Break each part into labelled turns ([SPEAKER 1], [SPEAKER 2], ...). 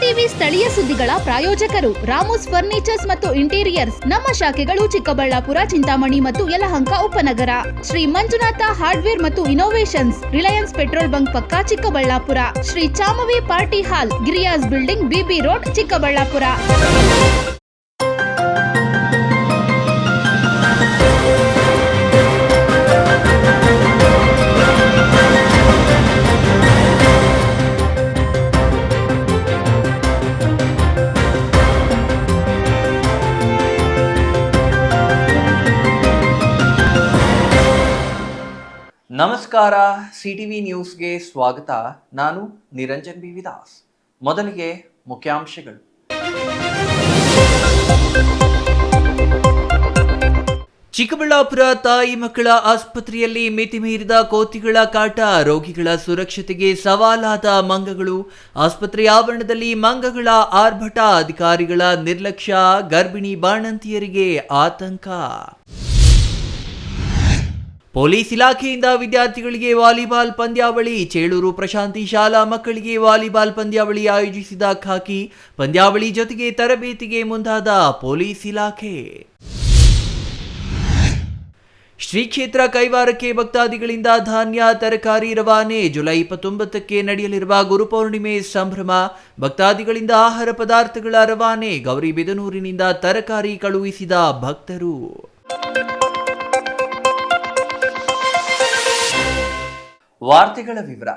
[SPEAKER 1] CTV ಸ್ಥಳೀಯ ಸುದ್ದಿಗಳ ಪ್ರಾಯೋಜಕರು ರಾಮೋಸ್ ಫರ್ನಿಚರ್ಸ್ ಮತ್ತು ಇಂಟೀರಿಯರ್ಸ್. ನಮ್ಮ ಶಾಖೆಗಳು ಚಿಕ್ಕಬಳ್ಳಾಪುರ, ಚಿಂತಾಮಣಿ ಮತ್ತು ಯಲಹಂಕ ಉಪನಗರ. ಶ್ರೀ ಮಂಜುನಾಥ ಹಾರ್ಡ್ವೇರ್ ಮತ್ತು ಇನೋವೇಷನ್ಸ್, ರಿಲಯನ್ಸ್ ಪೆಟ್ರೋಲ್ ಬಂಕ್ ಪಕ್ಕ Chikkaballapur. Shri Chamavi party hall, Giriyas building, BB road, Chikkaballapur.
[SPEAKER 2] ನಮಸ್ಕಾರ, ಸಿಟಿವಿ ನ್ಯೂಸ್ಗೆ ಸ್ವಾಗತ. ನಾನು ನಿರಂಜನ್ ಬಿ ವಿದಾಸ್. ಮೊದಲಿಗೆ ಮುಖ್ಯಾಂಶಗಳು. ಚಿಕ್ಕಬಳ್ಳಾಪುರ ತಾಯಿ ಮಕ್ಕಳ ಆಸ್ಪತ್ರೆಯಲ್ಲಿ ಮಿತಿ ಮೀರಿದ ಕೋತಿಗಳ ಕಾಟ, ರೋಗಿಗಳ ಸುರಕ್ಷತೆಗೆ ಸವಾಲಾದ ಮಂಗಗಳು. ಆಸ್ಪತ್ರೆ ಆವರಣದಲ್ಲಿ ಮಂಗಗಳ ಆರ್ಭಟ, ಅಧಿಕಾರಿಗಳ ನಿರ್ಲಕ್ಷ್ಯ, ಗರ್ಭಿಣಿ ಬಾಣಂತಿಯರಿಗೆ ಆತಂಕ. ಪೊಲೀಸ್ ಇಲಾಖೆಯಿಂದ ವಿದ್ಯಾರ್ಥಿಗಳಿಗೆ ವಾಲಿಬಾಲ್ ಪಂದ್ಯಾವಳಿ. ಚೇಳೂರು ಪ್ರಶಾಂತಿ ಶಾಲಾ ಮಕ್ಕಳಿಗೆ ವಾಲಿಬಾಲ್ ಪಂದ್ಯಾವಳಿ ಆಯೋಜಿಸಿದ ಖಾಕಿ. ಪಂದ್ಯಾವಳಿ ಜೊತೆಗೆ ತರಬೇತಿಗೆ ಮುಂದಾದ ಪೊಲೀಸ್ ಇಲಾಖೆ. ಶ್ರೀ ಕ್ಷೇತ್ರ ಕೈವಾರಕ್ಕೆ ಭಕ್ತಾದಿಗಳಿಂದ ಧಾನ್ಯ, ತರಕಾರಿ ರವಾನೆ. ಜುಲೈ 29ಕ್ಕೆ ನಡೆಯಲಿರುವ ಗುರುಪೌರ್ಣಿಮೆ ಸಂಭ್ರಮ. ಭಕ್ತಾದಿಗಳಿಂದ ಆಹಾರ ಪದಾರ್ಥಗಳ ರವಾನೆ. ಗೌರಿಬಿದನೂರಿನಿಂದ ತರಕಾರಿ ಕಳುಹಿಸಿದ ಭಕ್ತರು. ವಾರ್ತೆಗಳ ವಿವರ.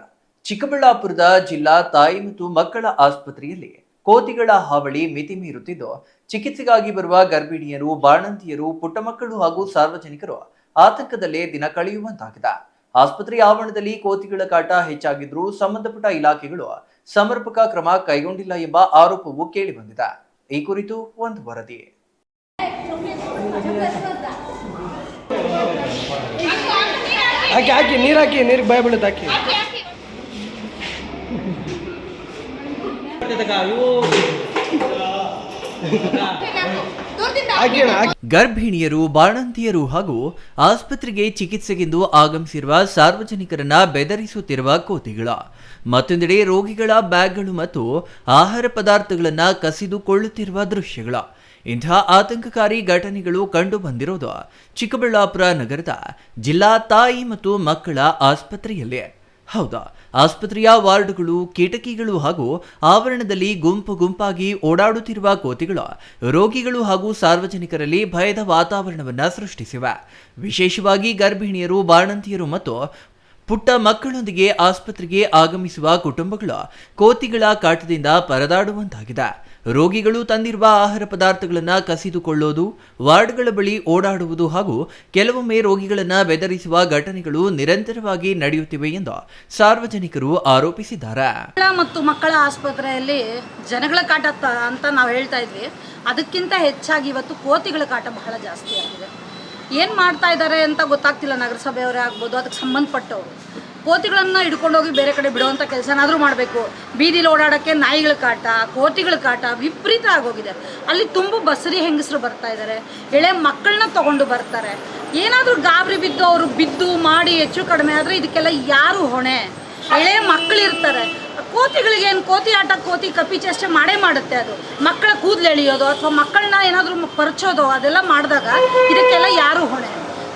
[SPEAKER 2] ಚಿಕ್ಕಬಳ್ಳಾಪುರದ ಜಿಲ್ಲಾ ತಾಯಿ ಮತ್ತು ಮಕ್ಕಳ ಆಸ್ಪತ್ರೆಯಲ್ಲಿ ಕೋತಿಗಳ ಹಾವಳಿ ಮಿತಿ ಮೀರುತ್ತಿದ್ದು, ಚಿಕಿತ್ಸೆಗಾಗಿ ಬರುವ ಗರ್ಭಿಣಿಯರು, ಬಾಣಂತಿಯರು, ಪುಟ್ಟ ಮಕ್ಕಳು ಹಾಗೂ ಸಾರ್ವಜನಿಕರು ಆತಂಕದಲ್ಲೇ ದಿನ ಕಳೆಯುವಂತಾಗಿದೆ. ಆಸ್ಪತ್ರೆ ಆವರಣದಲ್ಲಿ ಕೋತಿಗಳ ಕಾಟ ಹೆಚ್ಚಾಗಿದ್ರೂ ಸಂಬಂಧಪಟ್ಟ ಇಲಾಖೆಗಳು ಸಮರ್ಪಕ ಕ್ರಮ ಕೈಗೊಂಡಿಲ್ಲ ಎಂಬ ಆರೋಪವು ಕೇಳಿಬಂದಿದೆ. ಈ ಕುರಿತು ಒಂದು ವರದಿ.
[SPEAKER 3] ಹಾಕಿ ನೀರಿಗೆ ಭಯ ಬೀಳುತ್ತೆ.
[SPEAKER 2] ಗರ್ಭಿಣಿಯರು, ಬಾಣಂತಿಯರು ಹಾಗೂ ಆಸ್ಪತ್ರೆಗೆ ಚಿಕಿತ್ಸೆಗೆಂದು ಆಗಮಿಸಿರುವ ಸಾರ್ವಜನಿಕರನ್ನ ಬೆದರಿಸುತ್ತಿರುವ ಕೋತಿಗಳ, ಮತ್ತೊಂದೆಡೆ ರೋಗಿಗಳ ಬ್ಯಾಗ್ಗಳು ಮತ್ತು ಆಹಾರ ಪದಾರ್ಥಗಳನ್ನ ಕಸಿದುಕೊಳ್ಳುತ್ತಿರುವ ದೃಶ್ಯಗಳ, ಇಂಥ ಆತಂಕಕಾರಿ ಘಟನೆಗಳು ಕಂಡು ಬಂದಿರೋದು ಚಿಕ್ಕಬಳ್ಳಾಪುರ ನಗರದ ಜಿಲ್ಲಾ ತಾಯಿ ಮತ್ತು ಮಕ್ಕಳ ಆಸ್ಪತ್ರೆಯಲ್ಲಿ. ಹೌದಾ, ಆಸ್ಪತ್ರೆಯ ವಾರ್ಡ್ಗಳು, ಕಿಟಕಿಗಳು ಹಾಗೂ ಆವರಣದಲ್ಲಿ ಗುಂಪು ಗುಂಪಾಗಿ ಓಡಾಡುತ್ತಿರುವ ಕೋತಿಗಳು ರೋಗಿಗಳು ಹಾಗೂ ಸಾರ್ವಜನಿಕರಲ್ಲಿ ಭಯದ ವಾತಾವರಣವನ್ನು ಸೃಷ್ಟಿಸಿವೆ. ವಿಶೇಷವಾಗಿ ಗರ್ಭಿಣಿಯರು, ಬಾಣಂತಿಯರು ಮತ್ತು ಪುಟ್ಟ ಮಕ್ಕಳೊಂದಿಗೆ ಆಸ್ಪತ್ರೆಗೆ ಆಗಮಿಸುವ ಕುಟುಂಬಗಳು ಕೋತಿಗಳ ಕಾಟದಿಂದ ಪರದಾಡುವಂತಾಗಿದೆ. ರೋಗಿಗಳು ತಂದಿರುವ ಆಹಾರ ಪದಾರ್ಥಗಳನ್ನು ಕಸಿದುಕೊಳ್ಳೋದು, ವಾರ್ಡ್ಗಳ ಬಳಿ ಓಡಾಡುವುದು ಹಾಗೂ ಕೆಲವೊಮ್ಮೆ ರೋಗಿಗಳನ್ನು ಬೆದರಿಸುವ ಘಟನೆಗಳು ನಿರಂತರವಾಗಿ ನಡೆಯುತ್ತಿವೆ ಎಂದು ಸಾರ್ವಜನಿಕರು ಆರೋಪಿಸಿದ್ದಾರೆ.
[SPEAKER 4] ಮತ್ತು ಮಕ್ಕಳ ಆಸ್ಪತ್ರೆಯಲ್ಲಿ ಜನಗಳ ಕಾಟ ಅಂತ ನಾವು ಹೇಳ್ತಾ ಇದ್ವಿ, ಅದಕ್ಕಿಂತ ಹೆಚ್ಚಾಗಿ ಇವತ್ತು ಕೋತಿಗಳ ಕಾಟ ಬಹಳ ಜಾಸ್ತಿ ಆಗಿದೆ. ಏನು ಮಾಡ್ತಾ ಇದ್ದಾರೆ ಅಂತ ಗೊತ್ತಾಗ್ತಿಲ್ಲ. ನಗರಸಭೆಯವರೇ ಆಗ್ಬೋದು, ಅದಕ್ಕೆ ಸಂಬಂಧಪಟ್ಟವರು ಕೋತಿಗಳನ್ನು ಹಿಡ್ಕೊಂಡೋಗಿ ಬೇರೆ ಕಡೆ ಬಿಡುವಂಥ ಕೆಲಸನಾದರೂ ಮಾಡಬೇಕು. ಬೀದಿಲಿ ಓಡಾಡೋಕ್ಕೆ ನಾಯಿಗಳ ಕಾಟ, ಕೋತಿಗಳ ಕಾಟ ವಿಪರೀತ ಆಗೋಗಿದೆ. ಅಲ್ಲಿ ತುಂಬ ಬಸರಿ ಹೆಂಗಸರು ಬರ್ತಾ ಇದ್ದಾರೆ, ಎಳೆ ಮಕ್ಕಳನ್ನ ತೊಗೊಂಡು ಬರ್ತಾರೆ. ಏನಾದರೂ ಗಾಬರಿ ಬಿದ್ದು ಅವರು ಬಿದ್ದು ಮಾಡಿ ಹೆಚ್ಚು ಕಡಿಮೆ ಆದರೆ ಇದಕ್ಕೆಲ್ಲ ಯಾರು ಹೊಣೆ? ಎಳೆ ಮಕ್ಕಳಿರ್ತಾರೆ. ಕೋತಿಗಳಿಗೇನು, ಕೋತಿ ಆಟ, ಕೋತಿ ಕಪ್ಪಿ ಚೇಷ್ಟೆ ಮಾಡೇ ಮಾಡುತ್ತೆ. ಅದು ಮಕ್ಕಳ ಕೂದಲು ಎಳೆಯೋದು ಅಥವಾ ಮಕ್ಕಳನ್ನ ಏನಾದರೂ ಪರ್ಚೋದು ಅದೆಲ್ಲ ಮಾಡಿದಾಗ ಇದಕ್ಕೆಲ್ಲ ಯಾರು ಹೊಣೆ?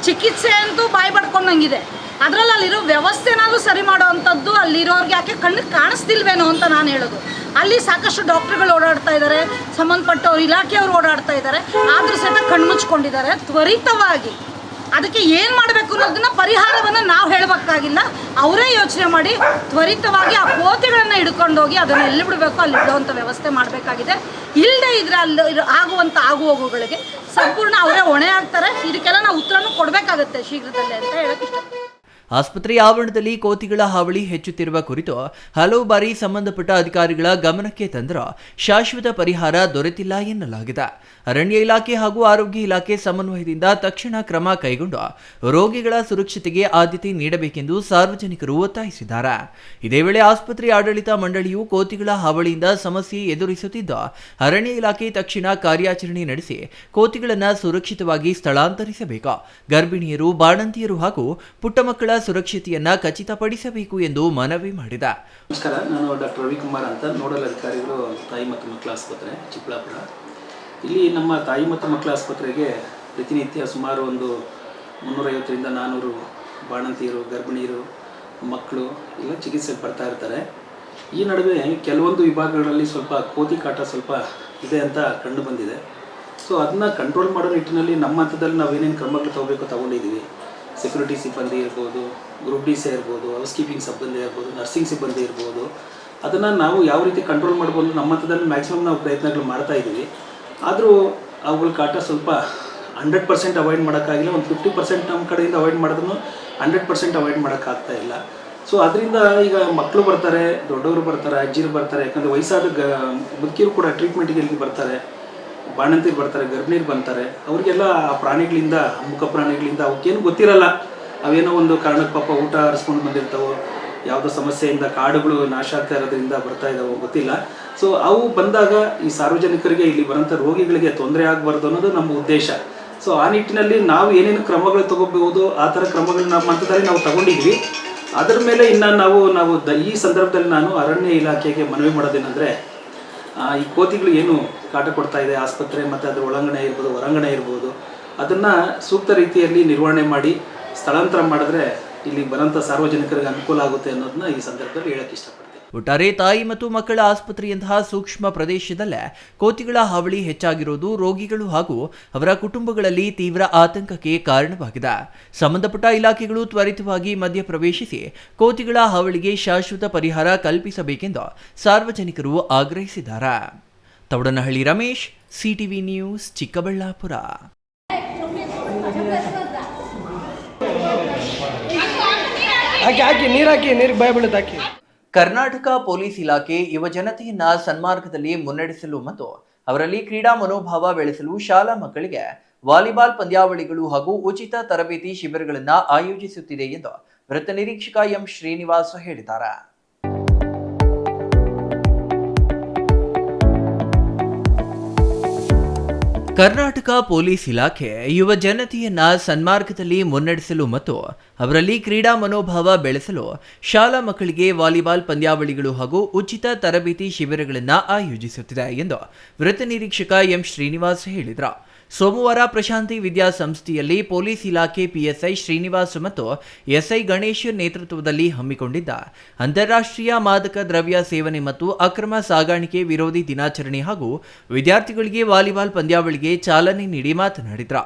[SPEAKER 4] ಚಿಕಿತ್ಸೆ ಅಂತೂ ಬಾಯಿ ಪಡ್ಕೊಂಡಂಗಿದೆ. ಅದರಲ್ಲಿ ಅಲ್ಲಿರೋ ವ್ಯವಸ್ಥೆನಾದರೂ ಸರಿ ಮಾಡೋ ಅಂಥದ್ದು ಅಲ್ಲಿರೋರಿಗೆ ಯಾಕೆ ಕಣ್ಣಿಗೆ ಕಾಣಿಸ್ತಿಲ್ವೇನೋ ಅಂತ ನಾನು ಹೇಳೋದು. ಅಲ್ಲಿ ಸಾಕಷ್ಟು ಡಾಕ್ಟ್ರುಗಳು ಓಡಾಡ್ತಾ ಇದ್ದಾರೆ, ಸಂಬಂಧಪಟ್ಟವ್ರು ಇಲಾಖೆಯವರು ಓಡಾಡ್ತಾ ಇದ್ದಾರೆ, ಆದರೂ ಸಹಿತ ಕಣ್ಮುಚ್ಕೊಂಡಿದ್ದಾರೆ. ತ್ವರಿತವಾಗಿ ಅದಕ್ಕೆ ಏನು ಮಾಡಬೇಕು ಅನ್ನೋದನ್ನ ಪರಿಹಾರವನ್ನು ನಾವು ಹೇಳಬೇಕಾಗಿಲ್ಲ, ಅವರೇ ಯೋಚನೆ ಮಾಡಿ ತ್ವರಿತವಾಗಿ ಆ ಕೋತಿಗಳನ್ನು ಹಿಡ್ಕೊಂಡೋಗಿ ಅದನ್ನು ಎಲ್ಲಿ ಬಿಡಬೇಕು ಅಲ್ಲಿ ಬಿಡುವಂಥ ವ್ಯವಸ್ಥೆ ಮಾಡಬೇಕಾಗಿದೆ. ಇಲ್ಲದೆ ಇದ್ರೆ ಅಲ್ಲಿ ಆಗುವಂಥ ಆಗುಹೋಗುಗಳಿಗೆ ಸಂಪೂರ್ಣ ಅವರೇ ಹೊಣೆ ಆಗ್ತಾರೆ. ಇದಕ್ಕೆಲ್ಲ ನಾವು ಉತ್ತರನೂ ಕೊಡಬೇಕಾಗತ್ತೆ ಶೀಘ್ರದಲ್ಲೇ ಅಂತ ಹೇಳಕ್ಕೆ ಇಷ್ಟಪಡ್ತೀನಿ.
[SPEAKER 2] ಆಸ್ಪತ್ರೆಯ ಆವರಣದಲ್ಲಿ ಕೋತಿಗಳ ಹಾವಳಿ ಹೆಚ್ಚುತ್ತಿರುವ ಕುರಿತು ಹಲವು ಬಾರಿ ಸಂಬಂಧಪಟ್ಟ ಅಧಿಕಾರಿಗಳ ಗಮನಕ್ಕೆ ತಂದರೂ ಶಾಶ್ವತ ಪರಿಹಾರ ದೊರೆತಿಲ್ಲ ಎನ್ನಲಾಗಿದೆ. ಅರಣ್ಯ ಇಲಾಖೆ ಹಾಗೂ ಆರೋಗ್ಯ ಇಲಾಖೆ ಸಮನ್ವಯದಿಂದ ತಕ್ಷಣ ಕ್ರಮ ಕೈಗೊಂಡು ರೋಗಿಗಳ ಸುರಕ್ಷತೆಗೆ ಆದ್ಯತೆ ನೀಡಬೇಕೆಂದು ಸಾರ್ವಜನಿಕರು ಒತ್ತಾಯಿಸಿದ್ದಾರೆ. ಇದೇ ವೇಳೆ ಆಸ್ಪತ್ರೆ ಆಡಳಿತ ಮಂಡಳಿಯು ಕೋತಿಗಳ ಹಾವಳಿಯಿಂದ ಸಮಸ್ಯೆ ಎದುರಿಸುತ್ತಿದ್ದು, ಅರಣ್ಯ ಇಲಾಖೆ ತಕ್ಷಣ ಕಾರ್ಯಾಚರಣೆ ನಡೆಸಿ ಕೋತಿಗಳನ್ನು ಸುರಕ್ಷಿತವಾಗಿ ಸ್ಥಳಾಂತರಿಸಬೇಕು. ಗರ್ಭಿಣಿಯರು, ಬಾಣಂತಿಯರು ಹಾಗೂ ಪುಟ್ಟ ಮಕ್ಕಳ ಸುರಕ್ಷತೆಯನ್ನ ಖಚಿತಪಡಿಸಬೇಕು ಎಂದು ಮನವಿ ಮಾಡಿದ.
[SPEAKER 3] ನಮಸ್ಕಾರ, ನಾನು ಡಾಕ್ಟರ್ ರವಿಕುಮಾರ್ ಅಂತ, ನೋಡಲ್ ಅಧಿಕಾರಿಗಳು ತಾಯಿ ಮತ್ತು ಮಕ್ಕಳ ಆಸ್ಪತ್ರೆ ಚಿಕ್ಕಬಳ್ಳಾಪುರ. ಇಲ್ಲಿ ನಮ್ಮ ತಾಯಿ ಮತ್ತು ಮಕ್ಕಳ ಆಸ್ಪತ್ರೆಗೆ ಪ್ರತಿನಿತ್ಯ ಸುಮಾರು ಒಂದು 350ರಿಂದ 400 ಬಾಣಂತಿಯರು, ಗರ್ಭಿಣಿಯರು, ಮಕ್ಕಳು ಎಲ್ಲ ಚಿಕಿತ್ಸೆಗೆ ಬರ್ತಾ ಇರ್ತಾರೆ. ಈ ನಡುವೆ ಕೆಲವೊಂದು ವಿಭಾಗಗಳಲ್ಲಿ ಸ್ವಲ್ಪ ಕೋತಿ ಕಾಟ ಸ್ವಲ್ಪ ಇದೆ ಅಂತ ಕಂಡು ಬಂದಿದೆ. ಸೊ ಅದನ್ನ ಕಂಟ್ರೋಲ್ ಮಾಡೋ ನಿಟ್ಟಿನಲ್ಲಿ ನಮ್ಮ ಹಂತದಲ್ಲಿ ನಾವೇನೇನು ಕ್ರಮಗಳು ತಗೊಂಡಿದ್ದೀವಿ. ಸೆಕ್ಯೂರಿಟಿ ಸಿಬ್ಬಂದಿ ಇರ್ಬೋದು, ಗ್ರೂಪ್ ಡಿ ಸಿ ಇರ್ಬೋದು, ಹೌಸ್ ಕೀಪಿಂಗ್ ಸಿಬ್ಬಂದಿ ಇರ್ಬೋದು, ನರ್ಸಿಂಗ್ ಸಿಬ್ಬಂದಿ ಇರ್ಬೋದು, ಅದನ್ನು ನಾವು ಯಾವ ರೀತಿ ಕಂಟ್ರೋಲ್ ಮಾಡ್ಬೋದು ನಮ್ಮ ಹಂತದಲ್ಲಿ ಮ್ಯಾಕ್ಸಿಮಮ್ ನಾವು ಪ್ರಯತ್ನಗಳು ಮಾಡ್ತಾ ಇದ್ದೀವಿ. ಆದರೂ ಅವುಗಳ ಕಾಟ ಸ್ವಲ್ಪ 100% ಅವಾಯ್ಡ್ ಮಾಡೋಕ್ಕಾಗಿಲ್ಲ. ಒಂದು 50% ನಮ್ಮ ಕಡೆಯಿಂದ ಅವಾಯ್ಡ್ ಮಾಡಿದ್ರು 100% ಅವಾಯ್ಡ್ ಮಾಡೋಕ್ಕಾಗ್ತಾ ಇಲ್ಲ. ಸೊ ಅದರಿಂದ ಈಗ ಮಕ್ಕಳು ಬರ್ತಾರೆ, ದೊಡ್ಡವರು ಬರ್ತಾರೆ, ಅಜ್ಜಿರು ಬರ್ತಾರೆ. ಯಾಕಂದರೆ ವಯಸ್ಸಾದ ಮುದುಕಿಯರು ಕೂಡ ಟ್ರೀಟ್ಮೆಂಟಿಗೆ ಇಲ್ಲಿ ಬರ್ತಾರೆ, ಬಾಣಂತಿರು ಬರ್ತಾರೆ, ಗರ್ಭಿಣಿಯರು ಬರ್ತಾರೆ. ಅವರಿಗೆಲ್ಲ ಆ ಪ್ರಾಣಿಗಳಿಂದ, ಮುಖ ಪ್ರಾಣಿಗಳಿಂದ ಅವಕ್ಕೇನು ಗೊತ್ತಿರಲ್ಲ. ಅವೇನೋ ಒಂದು ಕಾರಣಕ್ಕೆ ಪಾಪ ಊಟ ಹರಿಸ್ಕೊಂಡು ಬಂದಿರ್ತಾವೋ, ಯಾವುದೋ ಸಮಸ್ಯೆಯಿಂದ ಕಾಡುಗಳು ನಾಶ ಆಗ್ತಾ ಇರೋದ್ರಿಂದ ಬರ್ತಾ ಇದ್ದಾವೋ ಗೊತ್ತಿಲ್ಲ. ಸೊ ಅವು ಬಂದಾಗ ಈ ಸಾರ್ವಜನಿಕರಿಗೆ, ಇಲ್ಲಿ ಬರೋಂಥ ರೋಗಿಗಳಿಗೆ ತೊಂದರೆ ಆಗಬಾರ್ದು ಅನ್ನೋದು ನಮ್ಮ ಉದ್ದೇಶ. ಸೊ ಆ ನಿಟ್ಟಿನಲ್ಲಿ ನಾವು ಏನೇನು ಕ್ರಮಗಳು ತಗೋಬಹುದು ಆ ಥರ ಕ್ರಮಗಳು ನಮ್ಮ ಹಂತದಲ್ಲಿ ನಾವು ತಗೊಂಡಿದ್ವಿ. ಅದರ ಮೇಲೆ ಇನ್ನು ನಾವು ಈ ಸಂದರ್ಭದಲ್ಲಿ ನಾನು ಅರಣ್ಯ ಇಲಾಖೆಗೆ ಮನವಿ ಮಾಡೋದೇನೆಂದರೆ, ಈ ಕೋತಿಗಳು ಏನು ಕಾಟ ಕೊಡ್ತಾ ಇದೆ ಆಸ್ಪತ್ರೆ ಮತ್ತು ಅದರ ಒಳಂಗಣೆ ಇರ್ಬೋದು, ಹೊರಾಂಗಣೆ ಇರ್ಬೋದು, ಅದನ್ನು ಸೂಕ್ತ ರೀತಿಯಲ್ಲಿ ನಿರ್ವಹಣೆ ಮಾಡಿ ಸ್ಥಳಾಂತರ ಮಾಡಿದ್ರೆ ಇಲ್ಲಿ ಬರೋಂಥ ಸಾರ್ವಜನಿಕರಿಗೆ ಅನುಕೂಲ ಆಗುತ್ತೆ ಅನ್ನೋದನ್ನ ಈ ಸಂದರ್ಭದಲ್ಲಿ ಹೇಳಕ್ಕೆ ಇಷ್ಟಪಡ್ತೀನಿ.
[SPEAKER 2] ಒಟ್ಟಾರೆ ತಾಯಿ ಮತ್ತು ಮಕ್ಕಳ ಆಸ್ಪತ್ರೆಯಂತಹ ಸೂಕ್ಷ್ಮ ಪ್ರದೇಶದಲ್ಲೇ ಕೋತಿಗಳ ಹಾವಳಿ ಹೆಚ್ಚಾಗಿರುವುದು ರೋಗಿಗಳು ಹಾಗೂ ಅವರ ಕುಟುಂಬಗಳಲ್ಲಿ ತೀವ್ರ ಆತಂಕಕ್ಕೆ ಕಾರಣವಾಗಿದೆ. ಸಂಬಂಧಪಟ್ಟ ಇಲಾಖೆಗಳು ತ್ವರಿತವಾಗಿ ಮಧ್ಯಪ್ರವೇಶಿಸಿ ಕೋತಿಗಳ ಹಾವಳಿಗೆ ಶಾಶ್ವತ ಪರಿಹಾರ ಕಲ್ಪಿಸಬೇಕೆಂದು ಸಾರ್ವಜನಿಕರು ಆಗ್ರಹಿಸಿದ್ದಾರೆ. ತವಡನಹಳ್ಳಿ ರಮೇಶ್, ಸಿಟಿವಿ ನ್ಯೂಸ್, ಚಿಕ್ಕಬಳ್ಳಾಪುರ.
[SPEAKER 5] ನೀರಿಗೆ ಭಯ ಬೀಳುತ್ತೆ ಹಾಕಿ.
[SPEAKER 2] ಕರ್ನಾಟಕ ಪೊಲೀಸ್ ಇಲಾಖೆ ಯುವ ಜನತೆಯನ್ನ ಸನ್ಮಾರ್ಗದಲ್ಲಿ ಮುನ್ನಡೆಸಲು ಮತ್ತು ಅವರಲ್ಲಿ ಕ್ರೀಡಾ ಮನೋಭಾವ ಬೆಳೆಸಲು ಶಾಲಾ ಮಕ್ಕಳಿಗೆ ವಾಲಿಬಾಲ್ ಪಂದ್ಯಾವಳಿಗಳು ಹಾಗೂ ಉಚಿತ ತರಬೇತಿ ಶಿಬಿರಗಳನ್ನು ಆಯೋಜಿಸುತ್ತಿದೆ ಎಂದು ವೃತ್ತ ನಿರೀಕ್ಷಕ ಎಂ ಶ್ರೀನಿವಾಸ್ ಹೇಳಿದ್ದಾರೆ. ಕರ್ನಾಟಕ ಪೊಲೀಸ್ ಇಲಾಖೆ ಯುವ ಜನತೆಯನ್ನ ಸನ್ಮಾರ್ಗದಲ್ಲಿ ಮುನ್ನಡೆಸಲು ಮತ್ತು ಅವರಲ್ಲಿ ಕ್ರೀಡಾ ಮನೋಭಾವ ಬೆಳೆಸಲು ಶಾಲಾ ಮಕ್ಕಳಿಗೆ ವಾಲಿಬಾಲ್ ಪಂದ್ಯಾವಳಿಗಳು ಹಾಗೂ ಉಚಿತ ತರಬೇತಿ ಶಿಬಿರಗಳನ್ನು ಆಯೋಜಿಸುತ್ತಿದೆ ಎಂದು ವೃತ್ತ ನಿರೀಕ್ಷಕ ಎಂ ಶ್ರೀನಿವಾಸ್ ಹೇಳಿದರು. ಸೋಮವಾರ ಪ್ರಶಾಂತಿ ವಿದ್ಯಾಸಂಸ್ಥೆಯಲ್ಲಿ ಪೊಲೀಸ್ ಇಲಾಖೆ ಪಿಎಸ್ಐ ಶ್ರೀನಿವಾಸ್ ಮತ್ತು ಎಸ್ಐ ಗಣೇಶ್ ನೇತೃತ್ವದಲ್ಲಿ ಹಮ್ಮಿಕೊಂಡಿದ್ದ ಅಂತಾರಾಷ್ಟ್ರೀಯ ಮಾದಕ ದ್ರವ್ಯ ಸೇವನೆ ಮತ್ತು ಅಕ್ರಮ ಸಾಗಾಣಿಕೆ ವಿರೋಧಿ ದಿನಾಚರಣೆ ಹಾಗೂ ವಿದ್ಯಾರ್ಥಿಗಳಿಗೆ ವಾಲಿಬಾಲ್ ಪಂದ್ಯಾವಳಿಗೆ ಚಾಲನೆ ನೀಡಿ ಮಾತನಾಡಿದರು.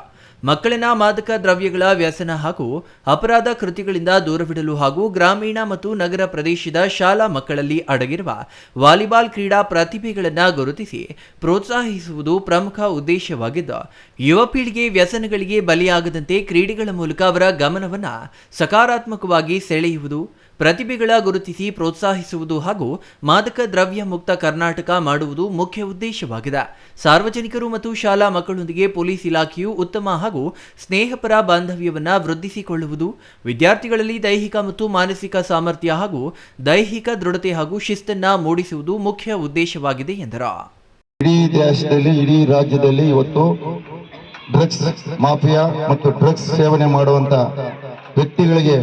[SPEAKER 2] ಮಕ್ಕಳನ್ನ ಮಾದಕ ದ್ರವ್ಯಗಳ ವ್ಯಸನ ಹಾಗೂ ಅಪರಾಧ ಕೃತ್ಯಗಳಿಂದ ದೂರವಿಡಲು ಹಾಗೂ ಗ್ರಾಮೀಣ ಮತ್ತು ನಗರ ಪ್ರದೇಶದ ಶಾಲಾ ಮಕ್ಕಳಲ್ಲಿ ಅಡಗಿರುವ ವಾಲಿಬಾಲ್ ಕ್ರೀಡಾ ಪ್ರತಿಭೆಗಳನ್ನು ಗುರುತಿಸಿ ಪ್ರೋತ್ಸಾಹಿಸುವುದು ಪ್ರಮುಖ ಉದ್ದೇಶವಾಗಿದ್ದು, ಯುವ ಪೀಳಿಗೆ ವ್ಯಸನಗಳಿಗೆ ಬಲಿಯಾಗದಂತೆ ಕ್ರೀಡೆಗಳ ಮೂಲಕ ಅವರ ಗಮನವನ್ನು ಸಕಾರಾತ್ಮಕವಾಗಿ ಸೆಳೆಯುವುದು, ಪ್ರತಿಭೆಗಳ ಗುರುತಿಸಿ ಪ್ರೋತ್ಸಾಹಿಸುವುದು ಹಾಗೂ ಮಾದಕ ದ್ರವ್ಯ ಮುಕ್ತ ಕರ್ನಾಟಕ ಮಾಡುವುದು ಮುಖ್ಯ ಉದ್ದೇಶವಾಗಿದೆ. ಸಾರ್ವಜನಿಕರು ಮತ್ತು ಶಾಲಾ ಮಕ್ಕಳೊಂದಿಗೆ ಪೊಲೀಸ್ ಇಲಾಖೆಯು ಉತ್ತಮ ಹಾಗೂ ಸ್ನೇಹಪರ ಬಾಂಧವ್ಯವನ್ನು ವೃದ್ಧಿಸಿಕೊಳ್ಳುವುದು, ವಿದ್ಯಾರ್ಥಿಗಳಲ್ಲಿ ದೈಹಿಕ ಮತ್ತು ಮಾನಸಿಕ ಸಾಮರ್ಥ್ಯ ಹಾಗೂ ದೈಹಿಕ ದೃಢತೆ ಹಾಗೂ ಶಿಸ್ತನ್ನ ಮೂಡಿಸುವುದು ಮುಖ್ಯ ಉದ್ದೇಶವಾಗಿದೆ ಎಂದರು.
[SPEAKER 6] ಇಡೀ ದೇಶದಲ್ಲಿ, ಇಡೀ ರಾಜ್ಯದಲ್ಲಿ ಇವತ್ತು ಡ್ರಗ್ಸ್ ಮಾಫಿಯಾ ಮತ್ತು ಡ್ರಗ್ಸ್ ಸೇವನೆ ಮಾಡುವಂತ ವ್ಯಕ್ತಿಗಳಿಗೆ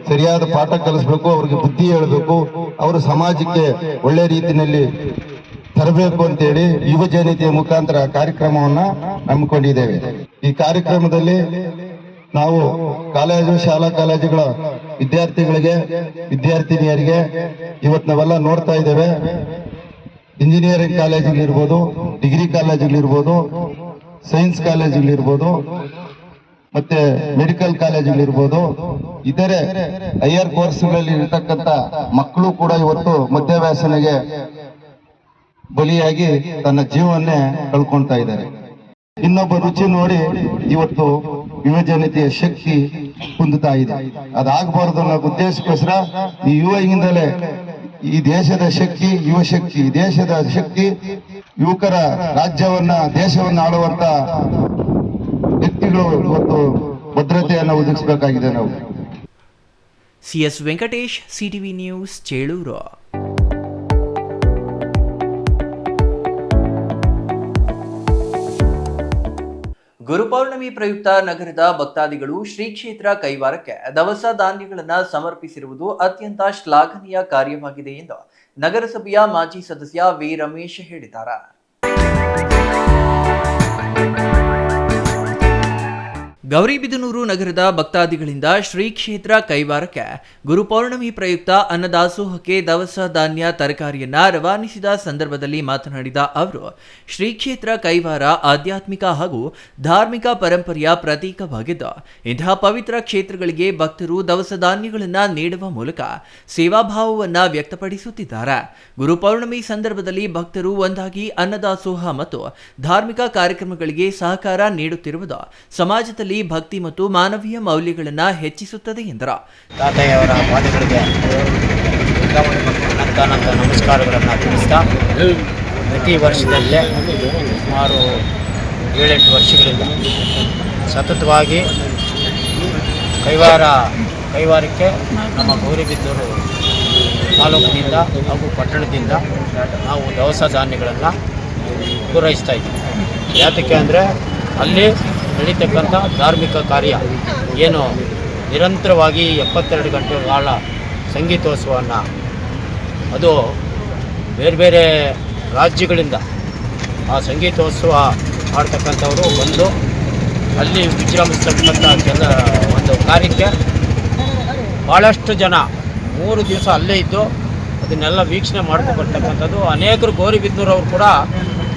[SPEAKER 6] ಸರಿಯಾದ ಪಾಠ ಕಲಿಸಬೇಕು, ಅವರಿಗೆ ಬುದ್ಧಿ ಹೇಳಬೇಕು, ಅವರು ಸಮಾಜಕ್ಕೆ ಒಳ್ಳೆ ರೀತಿಯಲ್ಲಿ ತರಬೇಕು ಅಂತೇಳಿ ಯುವ ಜನತೆಯ ಮುಖಾಂತರ ಕಾರ್ಯಕ್ರಮವನ್ನ ಹಮ್ಮಿಕೊಂಡಿದ್ದೇವೆ. ಈ ಕಾರ್ಯಕ್ರಮದಲ್ಲಿ ನಾವು ಕಾಲೇಜು, ಶಾಲಾ ಕಾಲೇಜುಗಳ ವಿದ್ಯಾರ್ಥಿಗಳಿಗೆ, ವಿದ್ಯಾರ್ಥಿನಿಯರಿಗೆ ಇವತ್ತು ನಾವೆಲ್ಲ ನೋಡ್ತಾ ಇದ್ದೇವೆ. ಇಂಜಿನಿಯರಿಂಗ್ ಕಾಲೇಜುಗಳಿರ್ಬೋದು, ಡಿಗ್ರಿ ಕಾಲೇಜುಗಳಿರ್ಬೋದು, ಸೈನ್ಸ್ ಕಾಲೇಜುಗಳಿರ್ಬೋದು, ಮತ್ತೆ ಮೆಡಿಕಲ್ ಕಾಲೇಜುಗಳಿರ್ಬೋದು, ಇತರೆ ಹೈಯರ್ ಕೋರ್ಸ್ಗಳಲ್ಲಿ ಇರತಕ್ಕಂತ ಮಕ್ಕಳು ಕೂಡ ಇವತ್ತು ಮದ್ಯವ್ಯಸನೆಗೆ ಬಲಿಯಾಗಿ ತನ್ನ ಜೀವವನ್ನೇ ಕಳ್ಕೊಳ್ತಾ ಇದ್ದಾರೆ. ಇನ್ನೊಬ್ಬ ರುಚಿ ನೋಡಿ ಇವತ್ತು ಯುವ ಜನತೆಯ ಶಕ್ತಿ ಕುಂದುತ್ತಾ ಇದೆ. ಅದಾಗಬಾರದು ಅನ್ನೋ ಉದ್ದೇಶಕ್ಕೋಸ್ಕರ ಈ ಯುವಯಿಂದಲೇ ಈ ದೇಶದ ಶಕ್ತಿ, ಯುವ ಶಕ್ತಿ, ದೇಶದ ಶಕ್ತಿ, ಯುವಕರ ರಾಜ್ಯವನ್ನ, ದೇಶವನ್ನ ಆಳುವಂತ ವ್ಯಕ್ತಿಗಳು ಇವತ್ತು ಭದ್ರತೆಯನ್ನು ಒದಗಿಸಬೇಕಾಗಿದೆ. ನಾವು
[SPEAKER 2] CS Venkatesh, CTV news, Chelur. Gurupurnima ಪ್ರಯುಕ್ತ ನಗರದ ಭಕ್ತಾದಿಗಳು ಶ್ರೀ ಕ್ಷೇತ್ರ ಕೈವಾರಕ್ಕೆ ದವಸ ಧಾನ್ಯಗಳನ್ನು ಸಮರ್ಪಿಸಿರುವುದು ಅತ್ಯಂತ ಶ್ಲಾಘನೀಯ ಕಾರ್ಯವಾಗಿದೆ ಎಂದು ನಗರಸಭೆಯ ಮಾಜಿ ಸದಸ್ಯ ವಿ ರಮೇಶ್ ಹೇಳಿದ್ದಾರೆ. ಗೌರಿಬಿದನೂರು ನಗರದ ಭಕ್ತಾದಿಗಳಿಂದ ಶ್ರೀ ಕ್ಷೇತ್ರ ಕೈವಾರಕ್ಕೆ ಗುರುಪೌರ್ಣಮಿ ಪ್ರಯುಕ್ತ ಅನ್ನದಾಸೋಹಕ್ಕೆ ದವಸ ಧಾನ್ಯ ತರಕಾರಿಯನ್ನ ರವಾನಿಸಿದ ಸಂದರ್ಭದಲ್ಲಿ ಮಾತನಾಡಿದ ಅವರು, ಶ್ರೀ ಕ್ಷೇತ್ರ ಕೈವಾರ ಆಧ್ಯಾತ್ಮಿಕ ಹಾಗೂ ಧಾರ್ಮಿಕ ಪರಂಪರೆಯ ಪ್ರತೀಕವಾಗಿದ್ದು, ಇಂತಹ ಪವಿತ್ರ ಕ್ಷೇತ್ರಗಳಿಗೆ ಭಕ್ತರು ದವಸ ಧಾನ್ಯಗಳನ್ನು ನೀಡುವ ಮೂಲಕ ಸೇವಾಭಾವವನ್ನ ವ್ಯಕ್ತಪಡಿಸುತ್ತಿದ್ದಾರೆ. ಗುರುಪೌರ್ಣಮಿ ಸಂದರ್ಭದಲ್ಲಿ ಭಕ್ತರು ಒಂದಾಗಿ ಅನ್ನದಾಸೋಹ ಮತ್ತು ಧಾರ್ಮಿಕ ಕಾರ್ಯಕ್ರಮಗಳಿಗೆ ಸಹಕಾರ ನೀಡುತ್ತಿರುವುದು ಸಮಾಜದಲ್ಲಿ ಭಕ್ತಿ ಮತ್ತು ಮಾನವೀಯ ಮೌಲ್ಯಗಳನ್ನು ಹೆಚ್ಚಿಸುತ್ತದೆ ಎಂದರು.
[SPEAKER 7] ತಾತಯ್ಯವರ ಪಾದಗಳಿಗೆ ಅನಂತ ನಮಸ್ಕಾರಗಳನ್ನು ತಿಳಿಸ್ತಾ, ಪ್ರತಿ ವರ್ಷದಲ್ಲೇ ಸುಮಾರು 7-8 ವರ್ಷಗಳಿಂದ ಸತತವಾಗಿ ಕೈವಾರಕ್ಕೆ ನಮ್ಮ ಗೌರಿಬಿದನೂರು ತಾಲೂಕಿನಿಂದ ಹಾಗೂ ಪಟ್ಟಣದಿಂದ ನಾವು ದವಸ ಧಾನ್ಯಗಳನ್ನು ಪೂರೈಸ್ತಾ ಇದ್ದೀವಿ. ಯಾತಕ್ಕೆ ಅಂದರೆ ಅಲ್ಲಿ ನಡೀತಕ್ಕಂಥ ಧಾರ್ಮಿಕ ಕಾರ್ಯ ಏನು ನಿರಂತರವಾಗಿ 72 ಗಂಟೆ ಕಾಲ ಸಂಗೀತೋತ್ಸವವನ್ನು, ಅದು ಬೇರೆ ಬೇರೆ ರಾಜ್ಯಗಳಿಂದ ಆ ಸಂಗೀತೋತ್ಸವ ಮಾಡ್ತಕ್ಕಂಥವರು ಬಂದು ಅಲ್ಲಿ ವಿಜೃಂಭಿಸ್ತಕ್ಕಂಥ ಒಂದು ಕಾರ್ಯಕ್ಕೆ ಭಾಳಷ್ಟು ಜನ 3 ದಿವಸ ಅಲ್ಲೇ ಇದ್ದು ಅದನ್ನೆಲ್ಲ ವೀಕ್ಷಣೆ ಮಾಡ್ಕೊಂಡ್ಬರ್ತಕ್ಕಂಥದ್ದು. ಅನೇಕರು ಗೌರಿಬಿದನೂರವರು ಕೂಡ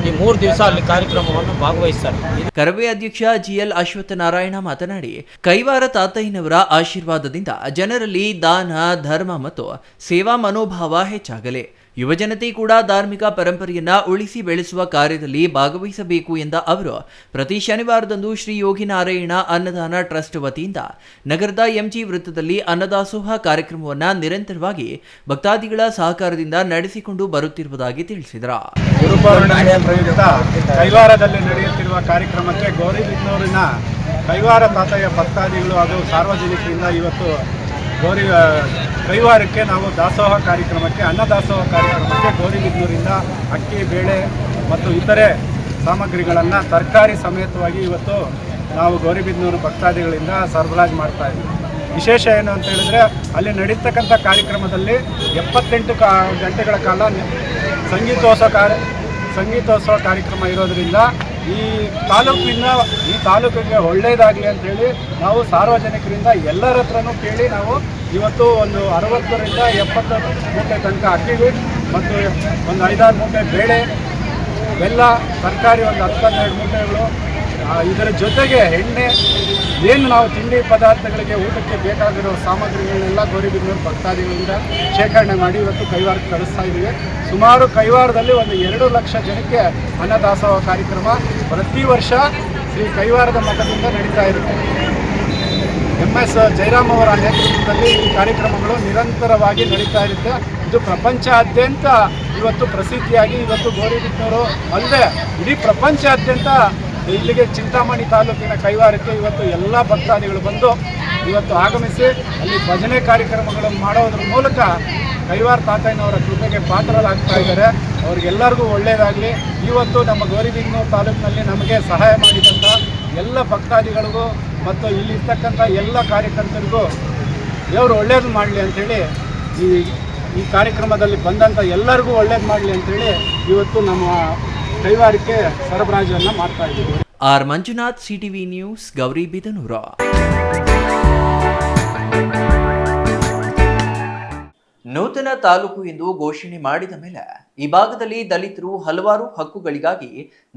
[SPEAKER 7] ಈ 3 ದಿವಸ ಅಲ್ಲಿ ಕಾರ್ಯಕ್ರಮವನ್ನು ಭಾಗವಹಿಸ್ತಾರೆ.
[SPEAKER 2] ಕರವೇ ಅಧ್ಯಕ್ಷ ಜಿಎಲ್ ಅಶ್ವತ್ಥನಾರಾಯಣ ಮಾತನಾಡಿ, ಕೈವಾರ ತಾತಯ್ಯನವರ ಆಶೀರ್ವಾದದಿಂದ ಜನರಲ್ಲಿ ದಾನ, ಧರ್ಮ ಮತ್ತು ಸೇವಾ ಮನೋಭಾವ ಹೆಚ್ಚಾಗಲಿ. ಯುವಜನತೆ ಕೂಡ ಧಾರ್ಮಿಕ ಪರಂಪರೆಯನ್ನ ಉಳಿಸಿ ಬೆಳೆಸುವ ಕಾರ್ಯದಲ್ಲಿ ಭಾಗವಹಿಸಬೇಕು ಎಂದ ಅವರು, ಪ್ರತಿ ಶನಿವಾರದಂದು ಶ್ರೀ ಯೋಗಿನಾರಾಯಣ ಅನ್ನದಾನ ಟ್ರಸ್ಟ್ ವತಿಯಿಂದ ನಗರದ ಎಂಜಿ ವೃತ್ತದಲ್ಲಿ ಅನ್ನದಾಸೋಹ ಕಾರ್ಯಕ್ರಮವನ್ನು ನಿರಂತರವಾಗಿ ಭಕ್ತಾದಿಗಳ ಸಹಕಾರದಿಂದ ನಡೆಸಿಕೊಂಡು ಬರುತ್ತಿರುವುದಾಗಿ ತಿಳಿಸಿದರು.
[SPEAKER 8] ಗುರುಪೌರ್ಣಮಿಯ ಪ್ರಯುಕ್ತ ಕೈವಾರದಲ್ಲಿ ನಡೆಯುತ್ತಿರುವ ಕಾರ್ಯಕ್ರಮಕ್ಕೆ ಗೌರಿಬಿದನೂರಿನ ಕೈವಾರ ತಾತಯ್ಯ ಭಕ್ತಾದಿಗಳು ಹಾಗೂ ಸಾರ್ವಜನಿಕರಿಂದ ಇವತ್ತು ಕೈವಾರಕ್ಕೆ ನಾವು ದಾಸೋಹ ಕಾರ್ಯಕ್ರಮಕ್ಕೆ, ಅನ್ನದಾಸೋಹ ಕಾರ್ಯಕ್ರಮಕ್ಕೆ ಗೌರಿಬಿದನೂರಿಂದ ಅಕ್ಕಿ, ಬೇಳೆ ಮತ್ತು ಇತರೆ ಸಾಮಗ್ರಿಗಳನ್ನು ತರಕಾರಿ ಸಮೇತವಾಗಿ ಇವತ್ತು ನಾವು ಗೌರಿಬಿದನೂರು ಭಕ್ತಾದಿಗಳಿಂದ ಸರಬರಾಜು ಮಾಡ್ತಾ ಇದ್ದೀವಿ. ವಿಶೇಷ ಏನು ಅಂತ ಹೇಳಿದ್ರೆ, ಅಲ್ಲಿ ನಡೀತಕ್ಕಂಥ ಕಾರ್ಯಕ್ರಮದಲ್ಲಿ 78 ಗಂಟೆಗಳ ಕಾಲ ಸಂಗೀತೋತ್ಸವ ಕಾರ್ಯಕ್ರಮ ಇರೋದರಿಂದ ಈ ತಾಲೂಕಿಗೆ ಒಳ್ಳೆಯದಾಗಲಿ ಅಂಥೇಳಿ ನಾವು ಸಾರ್ವಜನಿಕರಿಂದ ಎಲ್ಲರ ಹತ್ರನೂ ಕೇಳಿ ನಾವು ಇವತ್ತು ಒಂದು 60ರಿಂದ 70 ಮೂಟೆ ತನಕ ಅಕ್ಕಿ ಮತ್ತು ಒಂದು 5-6 ಮೂಟೆ ಬೇಳೆ, ಬೆಲ್ಲ, ತರಕಾರಿ ಒಂದು 10-12 ಮೂಟೆಗಳು, ಇದರ ಜೊತೆಗೆ ಎಣ್ಣೆ, ಏನು ನಾವು ತಿಂಡಿ ಪದಾರ್ಥಗಳಿಗೆ ಊಟಕ್ಕೆ ಬೇಕಾಗಿರೋ ಸಾಮಗ್ರಿಗಳನ್ನೆಲ್ಲ ಗೌರಿಬಿದನೂರು ಭಕ್ತಾದಿಗಳಿಂದ ಶೇಖರಣೆ ಮಾಡಿ ಇವತ್ತು ಕೈವಾರಕ್ಕೆ ಕಳಿಸ್ತಾ ಇದ್ದೀವಿ. ಸುಮಾರು ಕೈವಾರದಲ್ಲಿ ಒಂದು 2 ಲಕ್ಷ ಜನಕ್ಕೆ ಅನ್ನದಾಸೋಹ ಕಾರ್ಯಕ್ರಮ ಪ್ರತಿ ವರ್ಷ ಶ್ರೀ ಕೈವಾರದ ಮಠದಿಂದ ನಡೀತಾ ಇರುತ್ತೆ. MS ಜಯರಾಮ್ ಅವರ ನೇತೃತ್ವದಲ್ಲಿ ಈ ಕಾರ್ಯಕ್ರಮಗಳು ನಿರಂತರವಾಗಿ ನಡೀತಾ ಇರುತ್ತೆ. ಇದು ಪ್ರಪಂಚಾದ್ಯಂತ ಇವತ್ತು ಪ್ರಸಿದ್ಧಿಯಾಗಿ ಇವತ್ತು ಗೌರಿಬಿದನೂರು ಅಲ್ಲದೆ ಇಡೀ ಪ್ರಪಂಚಾದ್ಯಂತ ಇಲ್ಲಿಗೆ ಚಿಂತಾಮಣಿ ತಾಲೂಕಿನ ಕೈವಾರಕ್ಕೆ ಇವತ್ತು ಎಲ್ಲ ಭಕ್ತಾದಿಗಳು ಬಂದು ಇವತ್ತು ಆಗಮಿಸಿ ಅಲ್ಲಿ ಭಜನೆ ಕಾರ್ಯಕ್ರಮಗಳನ್ನು ಮಾಡೋದ್ರ ಮೂಲಕ ಕೈವಾರ ತಾತಯ್ಯನವರ ಕೃಪೆಗೆ ಪಾತ್ರರಾಗ್ತಾ ಇದ್ದಾರೆ. ಅವ್ರಿಗೆಲ್ಲರಿಗೂ ಒಳ್ಳೆಯದಾಗಲಿ. ಇವತ್ತು ನಮ್ಮ ಗೌರಿಬಿದನೂರು ತಾಲೂಕಿನಲ್ಲಿ ನಮಗೆ ಸಹಾಯ ಮಾಡಿದಂಥ ಎಲ್ಲ ಭಕ್ತಾದಿಗಳಿಗೂ ಮತ್ತು ಇಲ್ಲಿರ್ತಕ್ಕಂಥ ಎಲ್ಲ ಕಾರ್ಯಕರ್ತರಿಗೂ ದೇವರು ಒಳ್ಳೇದು ಮಾಡಲಿ ಅಂಥೇಳಿ, ಈ ಕಾರ್ಯಕ್ರಮದಲ್ಲಿ ಬಂದಂಥ ಎಲ್ಲರಿಗೂ ಒಳ್ಳೇದು ಮಾಡಲಿ ಅಂಥೇಳಿ ಇವತ್ತು ನಮ್ಮ ಕೈವಾರಕ್ಕೆ ಸರಬರಾಜನ್ನು ಮಾಡ್ತಾ ಇದ್ದೀವಿ.
[SPEAKER 2] R Manjunath, CTV news, Gauribidanur. ನೂತನ ತಾಲೂಕು ಎಂದು ಘೋಷಣೆ ಮಾಡಿದ ಮೇಲೆ ಈ ಭಾಗದಲ್ಲಿ ದಲಿತರು ಹಲವಾರು ಹಕ್ಕುಗಳಿಗಾಗಿ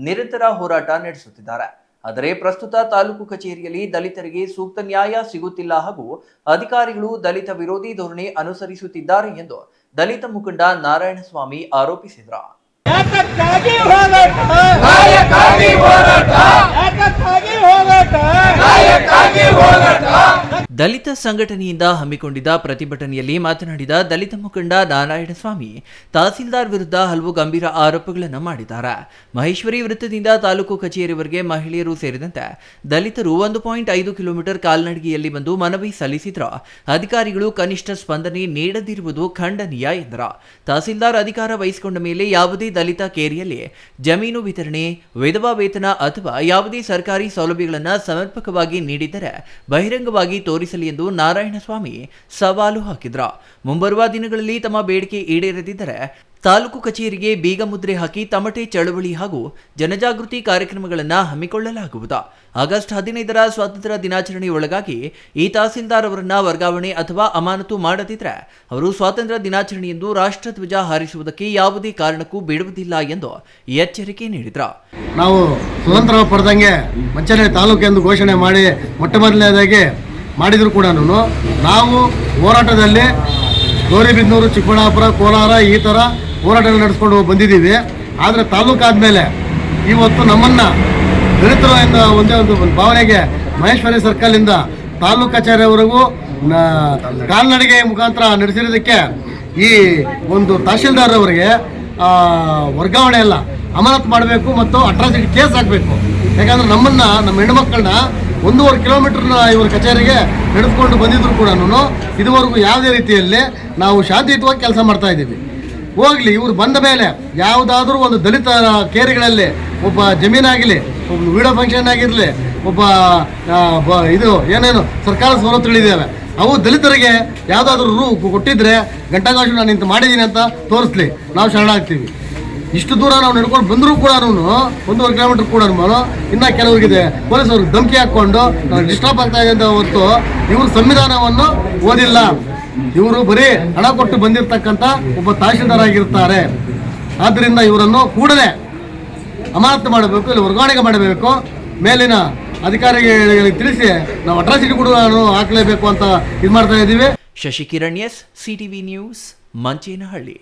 [SPEAKER 2] ನಿರಂತರ ಹೋರಾಟ ನಡೆಸುತ್ತಿದ್ದಾರೆ. ಆದರೆ ಪ್ರಸ್ತುತ ತಾಲೂಕು ಕಚೇರಿಯಲ್ಲಿ ದಲಿತರಿಗೆ ಸೂಕ್ತ ನ್ಯಾಯ ಸಿಗುತ್ತಿಲ್ಲ ಹಾಗೂ ಅಧಿಕಾರಿಗಳು ದಲಿತ ವಿರೋಧಿ ಧೋರಣೆ ಅನುಸರಿಸುತ್ತಿದ್ದಾರೆ ಎಂದು ದಲಿತ ಮುಖಂಡ ನಾರಾಯಣಸ್ವಾಮಿ ಆರೋಪಿಸಿದರು.
[SPEAKER 9] ಹೋರಾಟ
[SPEAKER 2] ದಲಿತ ಸಂಘಟನೆಯಿಂದ ಹಮ್ಮಿಕೊಂಡಿದ್ದ ಪ್ರತಿಭಟನೆಯಲ್ಲಿ ಮಾತನಾಡಿದ ದಲಿತ ಮುಖಂಡ ನಾರಾಯಣಸ್ವಾಮಿ, ತಹಸೀಲ್ದಾರ್ ವಿರುದ್ಧ ಹಲವು ಗಂಭೀರ ಆರೋಪಗಳನ್ನು ಮಾಡಿದ್ದಾರೆ. ಮಹೇಶ್ವರಿ ವೃತ್ತದಿಂದ ತಾಲೂಕು ಕಚೇರಿವರೆಗೆ ಮಹಿಳೆಯರು ಸೇರಿದಂತೆ ದಲಿತರು 1.5 ಕಿಲೋಮೀಟರ್ ಕಾಲ್ನಡಿಗೆಯಲ್ಲಿ ಬಂದು ಮನವಿ ಸಲ್ಲಿಸಿದ್ರು. ಅಧಿಕಾರಿಗಳು ಕನಿಷ್ಠ ಸ್ಪಂದನೆ ನೀಡದಿರುವುದು ಖಂಡನೀಯ ಎಂದರು. ತಹಸೀಲ್ದಾರ್ ಅಧಿಕಾರ ವಹಿಸಿಕೊಂಡ ಮೇಲೆ ಯಾವುದೇ ದಲಿತ ಕೇರಿಯಲ್ಲಿ ಜಮೀನು ವಿತರಣೆ, ವಿಧವಾ ವೇತನ ಅಥವಾ ಯಾವುದೇ ಸರ್ಕಾರಿ ಸೌಲಭ್ಯಗಳನ್ನು ಸಮರ್ಪಕವಾಗಿ ನೀಡಿದ್ದರೆ ಬಹಿರಂಗವಾಗಿ ತೋರಿಸಲಿ ಎಂದು ನಾರಾಯಣಸ್ವಾಮಿ ಸವಾಲು ಹಾಕಿದ್ರು. ಮುಂಬರುವ ದಿನಗಳಲ್ಲಿ ತಮ್ಮ ಬೇಡಿಕೆ ಈಡೇರದಿದ್ದರೆ ತಾಲೂಕು ಕಚೇರಿಗೆ ಬೀಗ ಮುದ್ರೆ ಹಾಕಿ ತಮಟೆ ಚಳವಳಿ ಹಾಗೂ ಜನಜಾಗೃತಿ ಕಾರ್ಯಕ್ರಮಗಳನ್ನು ಹಮ್ಮಿಕೊಳ್ಳಲಾಗುವುದು. ಆಗಸ್ಟ್ 15ರ ಸ್ವಾತಂತ್ರ್ಯ ದಿನಾಚರಣೆಯೊಳಗಾಗಿ ಈ ತಹಸೀಲ್ದಾರ್ ಅವರನ್ನ ವರ್ಗಾವಣೆ ಅಥವಾ ಅಮಾನತು ಮಾಡದಿದ್ದರೆ ಅವರು ಸ್ವಾತಂತ್ರ್ಯ ದಿನಾಚರಣೆಯಂದು ರಾಷ್ಟ್ರಧ್ವಜ ಹಾರಿಸುವುದಕ್ಕೆ ಯಾವುದೇ ಕಾರಣಕ್ಕೂ ಬಿಡುವುದಿಲ್ಲ ಎಂದು ಎಚ್ಚರಿಕೆ ನೀಡಿದ್ರು.
[SPEAKER 9] ನಾವು ಸ್ವತಂತ್ರ ಪಡೆದಂಗೆ ಮಂಚನೆ ತಾಲೂಕು ಎಂದು ಘೋಷಣೆ ಮಾಡಿ ಮೊಟ್ಟ ಮೊದಲನೇದಾಗಿ ಮಾಡಿದ್ರು ಕೂಡ ನಾವು ಹೋರಾಟದಲ್ಲಿ ಗೌರಿಬಿದನೂರು, ಚಿಕ್ಕಬಳ್ಳಾಪುರ, ಕೋಲಾರ ಈ ಥರ ಹೋರಾಟ ನಡೆಸ್ಕೊಂಡು ಬಂದಿದ್ದೀವಿ. ಆದರೆ ತಾಲೂಕಾದ್ಮೇಲೆ ಇವತ್ತು ನಮ್ಮನ್ನು ದಲಿತರು ಎಂದ ಒಂದೇ ಒಂದು ಭಾವನೆಗೆ ಮಹೇಶ್ವರಿ ಸರ್ಕಲಿಂದ ತಾಲೂಕು ಕಚೇರಿವರೆಗೂ ಕಾಲ್ನಡಿಗೆ ಮುಖಾಂತರ ನಡೆಸಿರೋದಕ್ಕೆ ಈ ಒಂದು ತಹಶೀಲ್ದಾರ್ ಅವರಿಗೆ ವರ್ಗಾವಣೆ ಅಲ್ಲ, ಅಮಾನತು ಮಾಡಬೇಕು ಮತ್ತು ಅಟ್ರಾಸಿಟಿ ಕೇಸ್ ಹಾಕಬೇಕು. ಯಾಕಂದರೆ ನಮ್ಮ ಹೆಣ್ಮಕ್ಕಳನ್ನ 1.5 ಕಿಲೋಮೀಟರ್ನ ಇವ್ರ ಕಚೇರಿಗೆ ನಡೆದುಕೊಂಡು ಬಂದಿದ್ರು ಕೂಡ ಇದುವರೆಗೂ ಯಾವುದೇ ರೀತಿಯಲ್ಲಿ ನಾವು ಶಾಂತಿಯುತವಾಗಿ ಕೆಲಸ ಮಾಡ್ತಾ ಇದ್ದೀವಿ. ಹೋಗಲಿ, ಇವರು ಬಂದ ಮೇಲೆ ಯಾವುದಾದ್ರೂ ಒಂದು ದಲಿತ ಕೇರಿಗಳಲ್ಲಿ ಒಬ್ಬ ಜಮೀನಾಗಲಿ, ಒಬ್ಬ ವಿಡೋ ಫಂಕ್ಷನ್ ಆಗಿರಲಿ, ಒಬ್ಬ ಇದು ಏನೇನು ಸರ್ಕಾರ ಸವಲತ್ತುಗಳಿದ್ದಾವೆ ಅವು ದಲಿತರಿಗೆ ಯಾವುದಾದ್ರೂ ಕೊಟ್ಟಿದ್ರೆ ಗಂಟಾಘೋಷ ನಾನು ಇಂತ ಮಾಡಿದ್ದೀನಿ ಅಂತ ತೋರಿಸ್ಲಿ, ನಾವು ಶರಣಾಗ್ತೀವಿ. ಇಷ್ಟು ದೂರ ನಾವು ನಡ್ಕೊಂಡು ಬಂದರೂ ಕೂಡ 1.5 ಕಿಲೋಮೀಟರ್ ಕೂಡ ಇನ್ನೂ ಕೆಲವರಿಗಿದೆ ಪೊಲೀಸವ್ರಿಗೆ ಧಮಕಿ ಹಾಕ್ಕೊಂಡು ನಾವು ಡಿಸ್ಟರ್ಬ್ ಆಗ್ತಾ ಇದೆ ಅಂತ ಹೊತ್ತು ಇವರು ಸಂವಿಧಾನವನ್ನು ಓದಿಲ್ಲ. ಇವರು ಬರೀ ಹಣ ಕೊಟ್ಟು ಬಂದಿರತಕ್ಕಂಥ ಒಬ್ಬ ತಹಶೀಲ್ದಾರ್ ಆಗಿರ್ತಾರೆ. ಆದ್ದರಿಂದ ಇವರನ್ನು ಕೂಡಲೇ ಅಮಾನತು ಮಾಡಬೇಕು, ಇಲ್ಲಿ ವರ್ಗಾವಣೆ ಮಾಡಬೇಕು. ಮೇಲಿನ ಅಧಿಕಾರಿಗಳಿಗೆ ತಿಳಿಸಿ ನಾವು ಅಟ್ರಾಸಿಟಿ ಕೂಡ ಹಾಕಲೇಬೇಕು ಅಂತ ಇದು ಮಾಡ್ತಾ ಇದ್ದೀವಿ.
[SPEAKER 2] Shashikiran S, CTV news, Manchenahalli.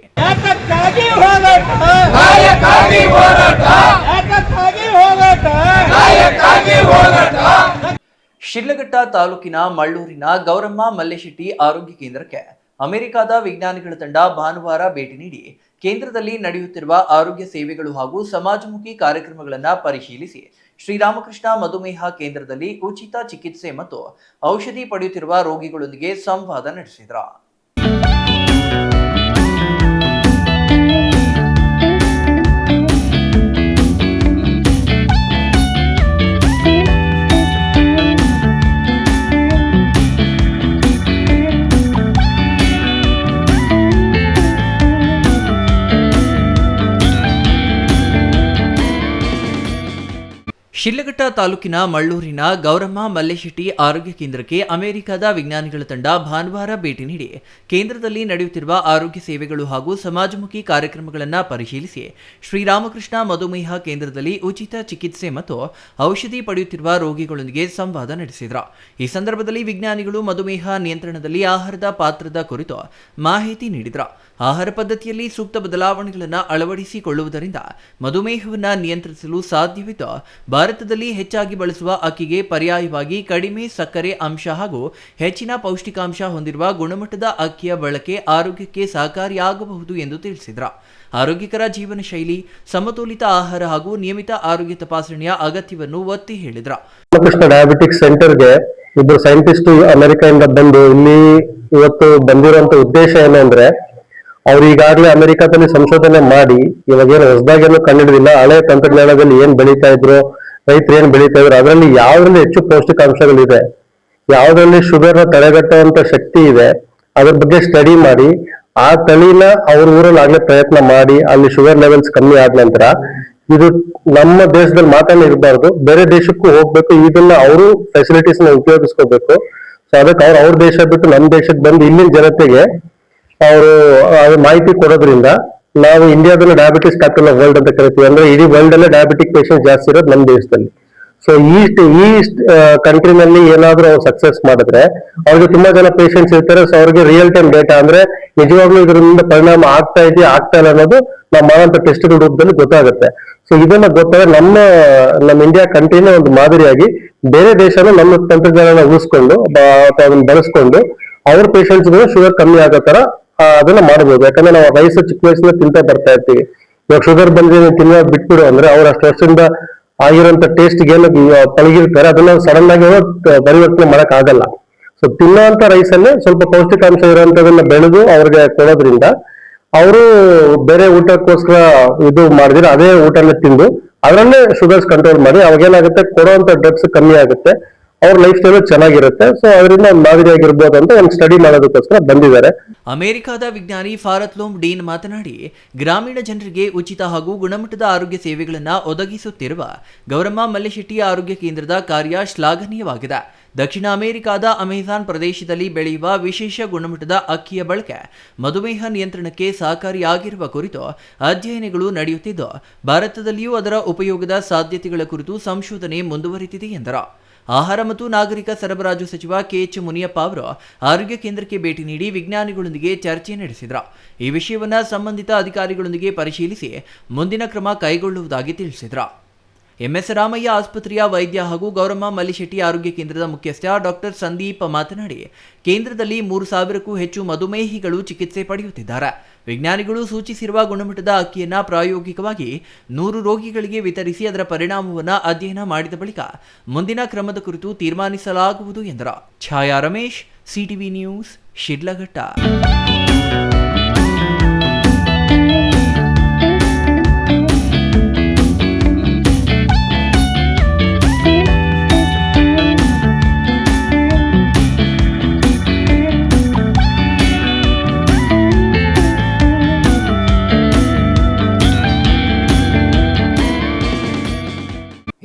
[SPEAKER 2] Shidlaghatta ತಾಲೂಕಿನ ಮಳ್ಳೂರಿನ ಗೌರಮ್ಮ ಮಲ್ಲೇಶೆಟ್ಟಿ ಆರೋಗ್ಯ ಕೇಂದ್ರಕ್ಕೆ ಅಮೆರಿಕದ ವಿಜ್ಞಾನಿಗಳ ತಂಡ ಭಾನುವಾರ ಭೇಟಿ ನೀಡಿ ಕೇಂದ್ರದಲ್ಲಿ ನಡೆಯುತ್ತಿರುವ ಆರೋಗ್ಯ ಸೇವೆಗಳು ಹಾಗೂ ಸಮಾಜಮುಖಿ ಕಾರ್ಯಕ್ರಮಗಳನ್ನು ಪರಿಶೀಲಿಸಿ ಶ್ರೀರಾಮಕೃಷ್ಣ ಮಧುಮೇಹ ಕೇಂದ್ರದಲ್ಲಿ ಉಚಿತ ಚಿಕಿತ್ಸೆ ಮತ್ತು ಔಷಧಿ ಪಡೆಯುತ್ತಿರುವ ರೋಗಿಗಳೊಂದಿಗೆ ಸಂವಾದ ನಡೆಸಿದರು. ಶಿಡ್ಲಘಟ್ಟ ತಾಲೂಕಿನ ಮಳ್ಳೂರಿನ ಗೌರಮ್ಮ ಮಲ್ಲೇಶೆಟ್ಟಿ ಆರೋಗ್ಯ ಕೇಂದ್ರಕ್ಕೆ ಅಮೆರಿಕದ ವಿಜ್ಞಾನಿಗಳ ತಂಡ ಭಾನುವಾರ ಭೇಟಿ ನೀಡಿ ಕೇಂದ್ರದಲ್ಲಿ ನಡೆಯುತ್ತಿರುವ ಆರೋಗ್ಯ ಸೇವೆಗಳು ಹಾಗೂ ಸಮಾಜಮುಖಿ ಕಾರ್ಯಕ್ರಮಗಳನ್ನು ಪರಿಶೀಲಿಸಿ ಶ್ರೀರಾಮಕೃಷ್ಣ ಮಧುಮೇಹ ಕೇಂದ್ರದಲ್ಲಿ ಉಚಿತ ಚಿಕಿತ್ಸೆ ಮತ್ತು ಔಷಧಿ ಪಡೆಯುತ್ತಿರುವ ರೋಗಿಗಳೊಂದಿಗೆ ಸಂವಾದ ನಡೆಸಿದರು. ಈ ಸಂದರ್ಭದಲ್ಲಿ ವಿಜ್ಞಾನಿಗಳು ಮಧುಮೇಹ ನಿಯಂತ್ರಣದಲ್ಲಿ ಆಹಾರದ ಪಾತ್ರದ ಕುರಿತು ಮಾಹಿತಿ ನೀಡಿದರು. ಆಹಾರ ಪದ್ಧತಿಯಲ್ಲಿ ಸೂಕ್ತ ಬದಲಾವಣೆಗಳನ್ನು ಅಳವಡಿಸಿಕೊಳ್ಳುವುದರಿಂದ ಮಧುಮೇಹವನ್ನು ನಿಯಂತ್ರಿಸಲು ಸಾಧ್ಯವಿದ್ದು ಭಾರತದಲ್ಲಿ ಹೆಚ್ಚಾಗಿ ಬಳಸುವ ಅಕ್ಕಿಗೆ ಪರ್ಯಾಯವಾಗಿ ಕಡಿಮೆ ಸಕ್ಕರೆ ಅಂಶ ಹಾಗೂ ಹೆಚ್ಚಿನ ಪೌಷ್ಟಿಕಾಂಶ ಹೊಂದಿರುವ ಗುಣಮಟ್ಟದ ಅಕ್ಕಿಯ ಬಳಕೆ ಆರೋಗ್ಯಕ್ಕೆ ಸಹಕಾರಿಯಾಗಬಹುದು ಎಂದು ತಿಳಿಸಿದರು. ಆರೋಗ್ಯಕರ ಜೀವನ ಶೈಲಿ, ಸಮತೋಲಿತ ಆಹಾರ ಹಾಗೂ ನಿಯಮಿತ ಆರೋಗ್ಯ ತಪಾಸಣೆಯ ಅಗತ್ಯವನ್ನು ಒತ್ತಿ ಹೇಳಿದರು.
[SPEAKER 10] ರಾಮಕೃಷ್ಣ ಡಯಾಬಿಟಿಕ್ ಸೆಂಟರ್ಗೆ ಇಬ್ಬರು ಸೈಂಟಿಸ್ಟ್ ಅಮೆರಿಕದಿಂದ ಬಂದು ಇಲ್ಲಿ ಇವತ್ತು ಬಂದಿರುವಂತ ಉದ್ದೇಶ ಏನು ಅಂದ್ರೆ, ಅವ್ರು ಈಗಾಗಲೇ ಅಮೆರಿಕದಲ್ಲಿ ಸಂಶೋಧನೆ ಮಾಡಿ ಇವಾಗೇನು ಹೊಸದಾಗೇನು ಕಂಡಿಡಿದಿಲ್ಲ, ಹಳೆ ತಂತ್ರಜ್ಞಾನದಲ್ಲಿ ಏನ್ ಬೆಳೀತಾ ಇದ್ರು, ರೈತರು ಏನ್ ಬೆಳೀತಾ ಇದ್ರು, ಅದರಲ್ಲಿ ಯಾವ್ದ್ರಲ್ಲಿ ಹೆಚ್ಚು ಪೌಷ್ಟಿಕಾಂಶಗಳಿದೆ, ಯಾವ್ದ್ರಲ್ಲಿ ಶುಗರ್ ನ ತಡೆಗಟ್ಟುವಂತ ಶಕ್ತಿ ಇದೆ, ಅದ್ರ ಬಗ್ಗೆ ಸ್ಟಡಿ ಮಾಡಿ ಆ ತಳಿನ ಅವ್ರ ಊರಲ್ಲಿ ಆಗ್ಲೇ ಪ್ರಯತ್ನ ಮಾಡಿ ಅಲ್ಲಿ ಶುಗರ್ ಲೆವೆಲ್ಸ್ ಕಮ್ಮಿ ಆದ ನಂತರ ಇದು ನಮ್ಮ ದೇಶದಲ್ಲಿ ಮಾತ್ರ ಇರಬಾರ್ದು, ಬೇರೆ ದೇಶಕ್ಕೂ ಹೋಗ್ಬೇಕು, ಇದನ್ನ ಅವರು ಫೆಸಿಲಿಟೀಸ್ ನ ಉಪಯೋಗಿಸ್ಕೋಬೇಕು. ಸೊ ಅದಕ್ಕೆ ಅವ್ರ ದೇಶ ಬಿಟ್ಟು ನಮ್ಮ ದೇಶಕ್ಕೆ ಬಂದು ಇಲ್ಲಿನ ಜನತೆಗೆ ಅವರು ಮಾಹಿತಿ ಕೊಡೋದ್ರಿಂದ ನಾವು ಇಂಡಿಯಾದಲ್ಲಿ ಡಯಾಬಿಟಿಸ್ ಕ್ಯಾಪಿಟಲ್ ಆಫ್ ವರ್ಲ್ಡ್ ಅಂತ ಕರಿತೀವಿ. ಅಂದ್ರೆ ಇಡೀ ವರ್ಲ್ಡ್ ಅಲ್ಲೇ ಡಯಾಬಿಟಿಕ್ ಪೇಷಂಟ್ ಜಾಸ್ತಿ ಇರೋದು ನಮ್ಮ ದೇಶದಲ್ಲಿ. ಸೊ ಈ ಕಂಟ್ರಿನಲ್ಲಿ ಏನಾದ್ರೂ ಅವ್ರು ಸಕ್ಸಸ್ ಮಾಡಿದ್ರೆ ಅವ್ರಿಗೆ ತುಂಬಾ ಜನ ಪೇಷಂಟ್ಸ್ ಇರ್ತಾರೆ. ಸೊ ಅವ್ರಿಗೆ ರಿಯಲ್ ಟೈಮ್ ಡೇಟಾ ಅಂದ್ರೆ ನಿಜವಾಗ್ಲೂ ಇದರಿಂದ ಪರಿಣಾಮ ಆಗ್ತಾ ಇದೆಯಾ ಆಗ್ತಾ ಇಲ್ಲ ಅನ್ನೋದು ನಾವು ಮಾಡೋಂಥ ಟೆಸ್ಟ್ಗಳ ರೂಪದಲ್ಲಿ ಗೊತ್ತಾಗುತ್ತೆ. ಸೊ ಇದನ್ನ ಗೊತ್ತಾದ್ರೆ ನಮ್ಮ ಇಂಡಿಯಾ ಕಂಟ್ರಿನೇ ಒಂದು ಮಾದರಿಯಾಗಿ ಬೇರೆ ದೇಶನ ನಮ್ಮ ತಂತ್ರಜ್ಞಾನ ಉಳಿಸ್ಕೊಂಡು ಅಥವಾ ಅದನ್ನ ಬಳಸ್ಕೊಂಡು ಅವ್ರ ಪೇಷಂಟ್ಸ್ಗಳು ಶುಗರ್ ಕಮ್ಮಿ ಆಗೋ ತರ ಅದನ್ನ ಮಾಡ್ಬೋದು. ಯಾಕಂದ್ರೆ ನಾವು ರೈಸ್ ಚಿಕ್ಕ ವಯಸ್ಸಿಂದ ತಿಂತಾ ಬರ್ತಾ ಇರ್ತೀವಿ. ಇವಾಗ ಶುಗರ್ ಬಂದ್ರೆ ತಿನ್ನೋದು ಬಿಟ್ಬಿಡು ಅಂದ್ರೆ ಅವ್ರು ಅಷ್ಟು ವರ್ಷದಿಂದ ಆಗಿರೋಂಥ ಟೇಸ್ಟ್ಗೆ ಏನು ಪಳಗಿರ್ತಾರೆ ಅದನ್ನ ಸಡನ್ ಆಗಿ ಪರಿವರ್ತನೆ ಮಾಡಕ್ ಆಗಲ್ಲ. ಸೊ ತಿನ್ನೋಂಥ ರೈಸ್ ಅಲ್ಲೇ ಸ್ವಲ್ಪ ಪೌಷ್ಟಿಕಾಂಶ ಇರುವಂತದನ್ನ ಬೆಳೆದು ಅವ್ರಿಗೆ ಕೊಡೋದ್ರಿಂದ ಅವರು ಬೇರೆ ಊಟಕ್ಕೋಸ್ಕರ ಇದು ಮಾಡಿದ್ರೆ ಅದೇ ಊಟನ ತಿಂದು ಅದರಲ್ಲೇ ಶುಗರ್ಸ್ ಕಂಟ್ರೋಲ್ ಮಾಡಿ ಅವಾಗೇನಾಗುತ್ತೆ ಕೊಡುವಂತ ಡ್ರಗ್ಸ್ ಕಮ್ಮಿ ಆಗುತ್ತೆ, ಅವ್ರ ಲೈಫ್ ಸ್ಟೈಲ್ ಚೆನ್ನಾಗಿರುತ್ತೆ. ಸೊ ಅದರಿಂದ ಒಂದು ಮಾದರಿಯಾಗಿರ್ಬೋದು ಅಂತ ಒಂದು ಸ್ಟಡಿ ಮಾಡೋದಕ್ಕೋಸ್ಕರ ಬಂದಿದ್ದಾರೆ.
[SPEAKER 2] ಅಮೆರಿಕದ ವಿಜ್ಞಾನಿ ಫಾರತ್ಲೋಮ್ ಡೀನ್ ಮಾತನಾಡಿ, ಗ್ರಾಮೀಣ ಜನರಿಗೆ ಉಚಿತ ಹಾಗೂ ಗುಣಮಟ್ಟದ ಆರೋಗ್ಯ ಸೇವೆಗಳನ್ನು ಒದಗಿಸುತ್ತಿರುವ ಗೌರಮ್ಮ ಮಲ್ಲೇಶೆಟ್ಟಿ ಆರೋಗ್ಯ ಕೇಂದ್ರದ ಕಾರ್ಯ ಶ್ಲಾಘನೀಯವಾಗಿದೆ. ದಕ್ಷಿಣ ಅಮೆರಿಕದ ಅಮೆಜಾನ್ ಪ್ರದೇಶದಲ್ಲಿ ಬೆಳೆಯುವ ವಿಶೇಷ ಗುಣಮಟ್ಟದ ಅಕ್ಕಿಯ ಬಳಕೆ ಮಧುಮೇಹ ನಿಯಂತ್ರಣಕ್ಕೆ ಸಹಕಾರಿಯಾಗಿರುವ ಕುರಿತು ಅಧ್ಯಯನಗಳು ನಡೆಯುತ್ತಿದ್ದು, ಭಾರತದಲ್ಲಿಯೂ ಅದರ ಉಪಯೋಗದ ಸಾಧ್ಯತೆಗಳ ಕುರಿತು ಸಂಶೋಧನೆ ಮುಂದುವರಿದಿದೆ ಎಂದರು. ಆಹಾರ ಮತ್ತು ನಾಗರಿಕ ಸರಬರಾಜು ಸಚಿವ ಕೆಎಚ್ ಮುನಿಯಪ್ಪ ಅವರು ಆರೋಗ್ಯ ಕೇಂದ್ರಕ್ಕೆ ಭೇಟಿ ನೀಡಿ ವಿಜ್ಞಾನಿಗಳೊಂದಿಗೆ ಚರ್ಚೆ ನಡೆಸಿದರು. ಈ ವಿಷಯವನ್ನು ಸಂಬಂಧಿತ ಅಧಿಕಾರಿಗಳೊಂದಿಗೆ ಪರಿಶೀಲಿಸಿ ಮುಂದಿನ ಕ್ರಮ ಕೈಗೊಳ್ಳುವುದಾಗಿ ತಿಳಿಸಿದರು. ಎಂಎಸ್ ರಾಮಯ್ಯ ಆಸ್ಪತ್ರೆಯ ವೈದ್ಯ ಹಾಗೂ ಗೌರಮ್ಮ ಮಲ್ಲಿಶೆಟ್ಟಿ ಆರೋಗ್ಯ ಕೇಂದ್ರದ ಮುಖ್ಯಸ್ಥ ಡಾಕ್ಟರ್ ಸಂದೀಪ್ ಮಾತನಾಡಿ, ಕೇಂದ್ರದಲ್ಲಿ 3,000ಕ್ಕೂ ಹೆಚ್ಚು ಮಧುಮೇಹಿಗಳು ಚಿಕಿತ್ಸೆ ಪಡೆಯುತ್ತಿದ್ದಾರೆ. ವಿಜ್ಞಾನಿಗಳು ಸೂಚಿಸಿರುವ ಗುಣಮಟ್ಟದ ಅಕ್ಕಿಯನ್ನು ಪ್ರಾಯೋಗಿಕವಾಗಿ 100 ರೋಗಿಗಳಿಗೆ ವಿತರಿಸಿ ಅದರ ಪರಿಣಾಮವನ್ನು ಅಧ್ಯಯನ ಮಾಡಿದ ಬಳಿಕ ಮುಂದಿನ ಕ್ರಮದ ಕುರಿತು ತೀರ್ಮಾನಿಸಲಾಗುವುದು ಎಂದರು. ಛಾಯಾ ರಮೇಶ್, ಸಿಟಿವಿ ನ್ಯೂಸ್, ಶಿಡ್ಲಘಟ್ಟ.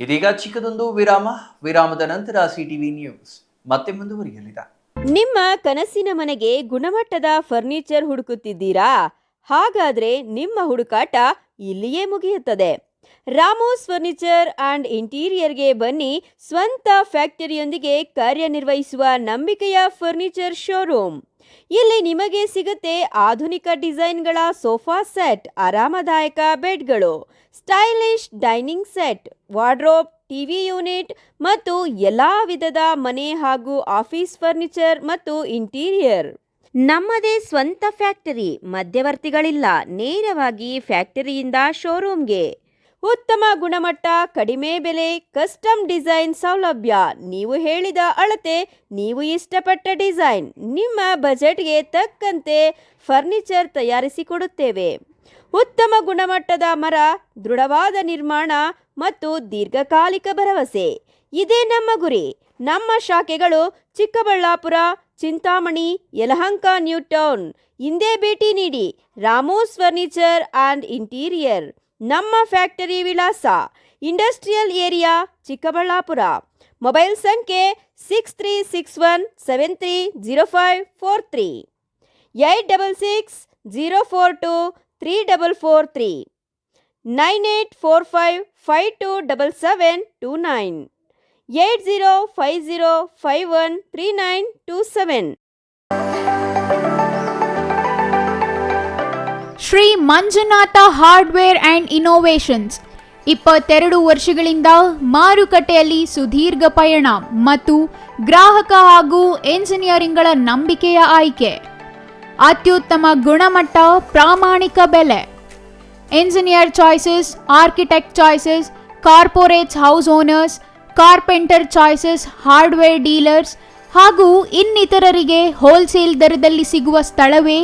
[SPEAKER 2] ಇದೀಗ ಚಿಕ್ಕದೊಂದು ವಿರಾಮದ ನಂತರ ಸಿಟಿವಿ ನ್ಯೂಸ್ ಮತ್ತೆ ಮುಂದುವರಿಯಲಿದೆ.
[SPEAKER 11] ನಿಮ್ಮ ಕನಸಿನ ಮನೆಗೆ ಗುಣಮಟ್ಟದ ಫರ್ನಿಚರ್ ಹುಡುಕುತ್ತಿದ್ದೀರಾ? ಹಾಗಾದ್ರೆ ನಿಮ್ಮ ಹುಡುಕಾಟ ಇಲ್ಲಿಯೇ ಮುಗಿಯುತ್ತದೆ. ರಾಮೋಸ್ ಫರ್ನಿಚರ್ ಅಂಡ್ ಇಂಟೀರಿಯರ್ಗೆ ಬನ್ನಿ. ಸ್ವಂತ ಫ್ಯಾಕ್ಟರಿಯೊಂದಿಗೆ ಕಾರ್ಯನಿರ್ವಹಿಸುವ ನಂಬಿಕೆಯ ಫರ್ನಿಚರ್ ಶೋರೂಮ್. ಇಲ್ಲಿ ನಿಮಗೆ ಸಿಗುತ್ತೆ ಆಧುನಿಕ ಡಿಸೈನ್ಗಳ ಸೋಫಾ ಸೆಟ್, ಆರಾಮದಾಯಕ ಬೆಡ್ಗಳು, stylish dining set, wardrobe, TV unit ಮತ್ತು ಎಲ್ಲ ವಿಧದ ಮನೆ ಹಾಗೂ ಆಫೀಸ್ ಫರ್ನಿಚರ್ ಮತ್ತು ಇಂಟೀರಿಯರ್. ನಮ್ಮದೇ ಸ್ವಂತ ಫ್ಯಾಕ್ಟರಿ, ಮಧ್ಯವರ್ತಿಗಳಿಲ್ಲ. ನೇರವಾಗಿ ಫ್ಯಾಕ್ಟರಿಯಿಂದ ಶೋರೂಮ್ಗೆ. ಉತ್ತಮ ಗುಣಮಟ್ಟ, ಕಡಿಮೆ ಬೆಲೆ, ಕಸ್ಟಮ್ ಡಿಸೈನ್ ಸೌಲಭ್ಯ. ನೀವು ಹೇಳಿದ ಅಳತೆ, ನೀವು ಇಷ್ಟಪಟ್ಟ ಡಿಸೈನ್, ನಿಮ್ಮ ಬಜೆಟ್ಗೆ ತಕ್ಕಂತೆ ಫರ್ನಿಚರ್ ತಯಾರಿಸಿಕೊಡುತ್ತೇವೆ. ಉತ್ತಮ ಗುಣಮಟ್ಟದ ಮರ, ದೃಢವಾದ ನಿರ್ಮಾಣ ಮತ್ತು ದೀರ್ಘಕಾಲಿಕ ಭರವಸೆ, ಇದೇ ನಮ್ಮ ಗುರಿ. ನಮ್ಮ ಶಾಖೆಗಳು ಚಿಕ್ಕಬಳ್ಳಾಪುರ, ಚಿಂತಾಮಣಿ, ಯಲಹಂಕ, ನ್ಯೂ ಟೌನ್. ಇಂದೇ ಭೇಟಿ ನೀಡಿ. Ramos furniture and interior. ನಮ್ಮ ಫ್ಯಾಕ್ಟರಿ ವಿಳಾಸ ಇಂಡಸ್ಟ್ರಿಯಲ್ ಏರಿಯಾ, ಚಿಕ್ಕಬಳ್ಳಾಪುರ. ಮೊಬೈಲ್ ಸಂಖ್ಯೆ 6361730543, 8660423443, 9845527729, 8050513927.
[SPEAKER 1] Shri Manjunatha hardware and innovations 22 ವರ್ಷಗಳಿಂದ ಮಾರುಕಟ್ಟೆಯಲ್ಲಿ ಸುದೀರ್ಘ ಪಯಣ ಮತ್ತು ಗ್ರಾಹಕ ಹಾಗೂ ಎಂಜಿನಿಯರಿಂಗ್ಗಳ ನಂಬಿಕೆಯ ಆಯ್ಕೆ. ಅತ್ಯುತ್ತಮ ಗುಣಮಟ್ಟ, ಪ್ರಾಮಾಣಿಕ ಬೆಲೆ. Engineer choices, architect choices, corporates, house owners, carpenter choices, hardware dealers ಹಾಗೂ ಇನ್ನಿತರರಿಗೆ ಹೋಲ್ಸೇಲ್ ದರದಲ್ಲಿ ಸಿಗುವ ಸ್ಥಳವೇ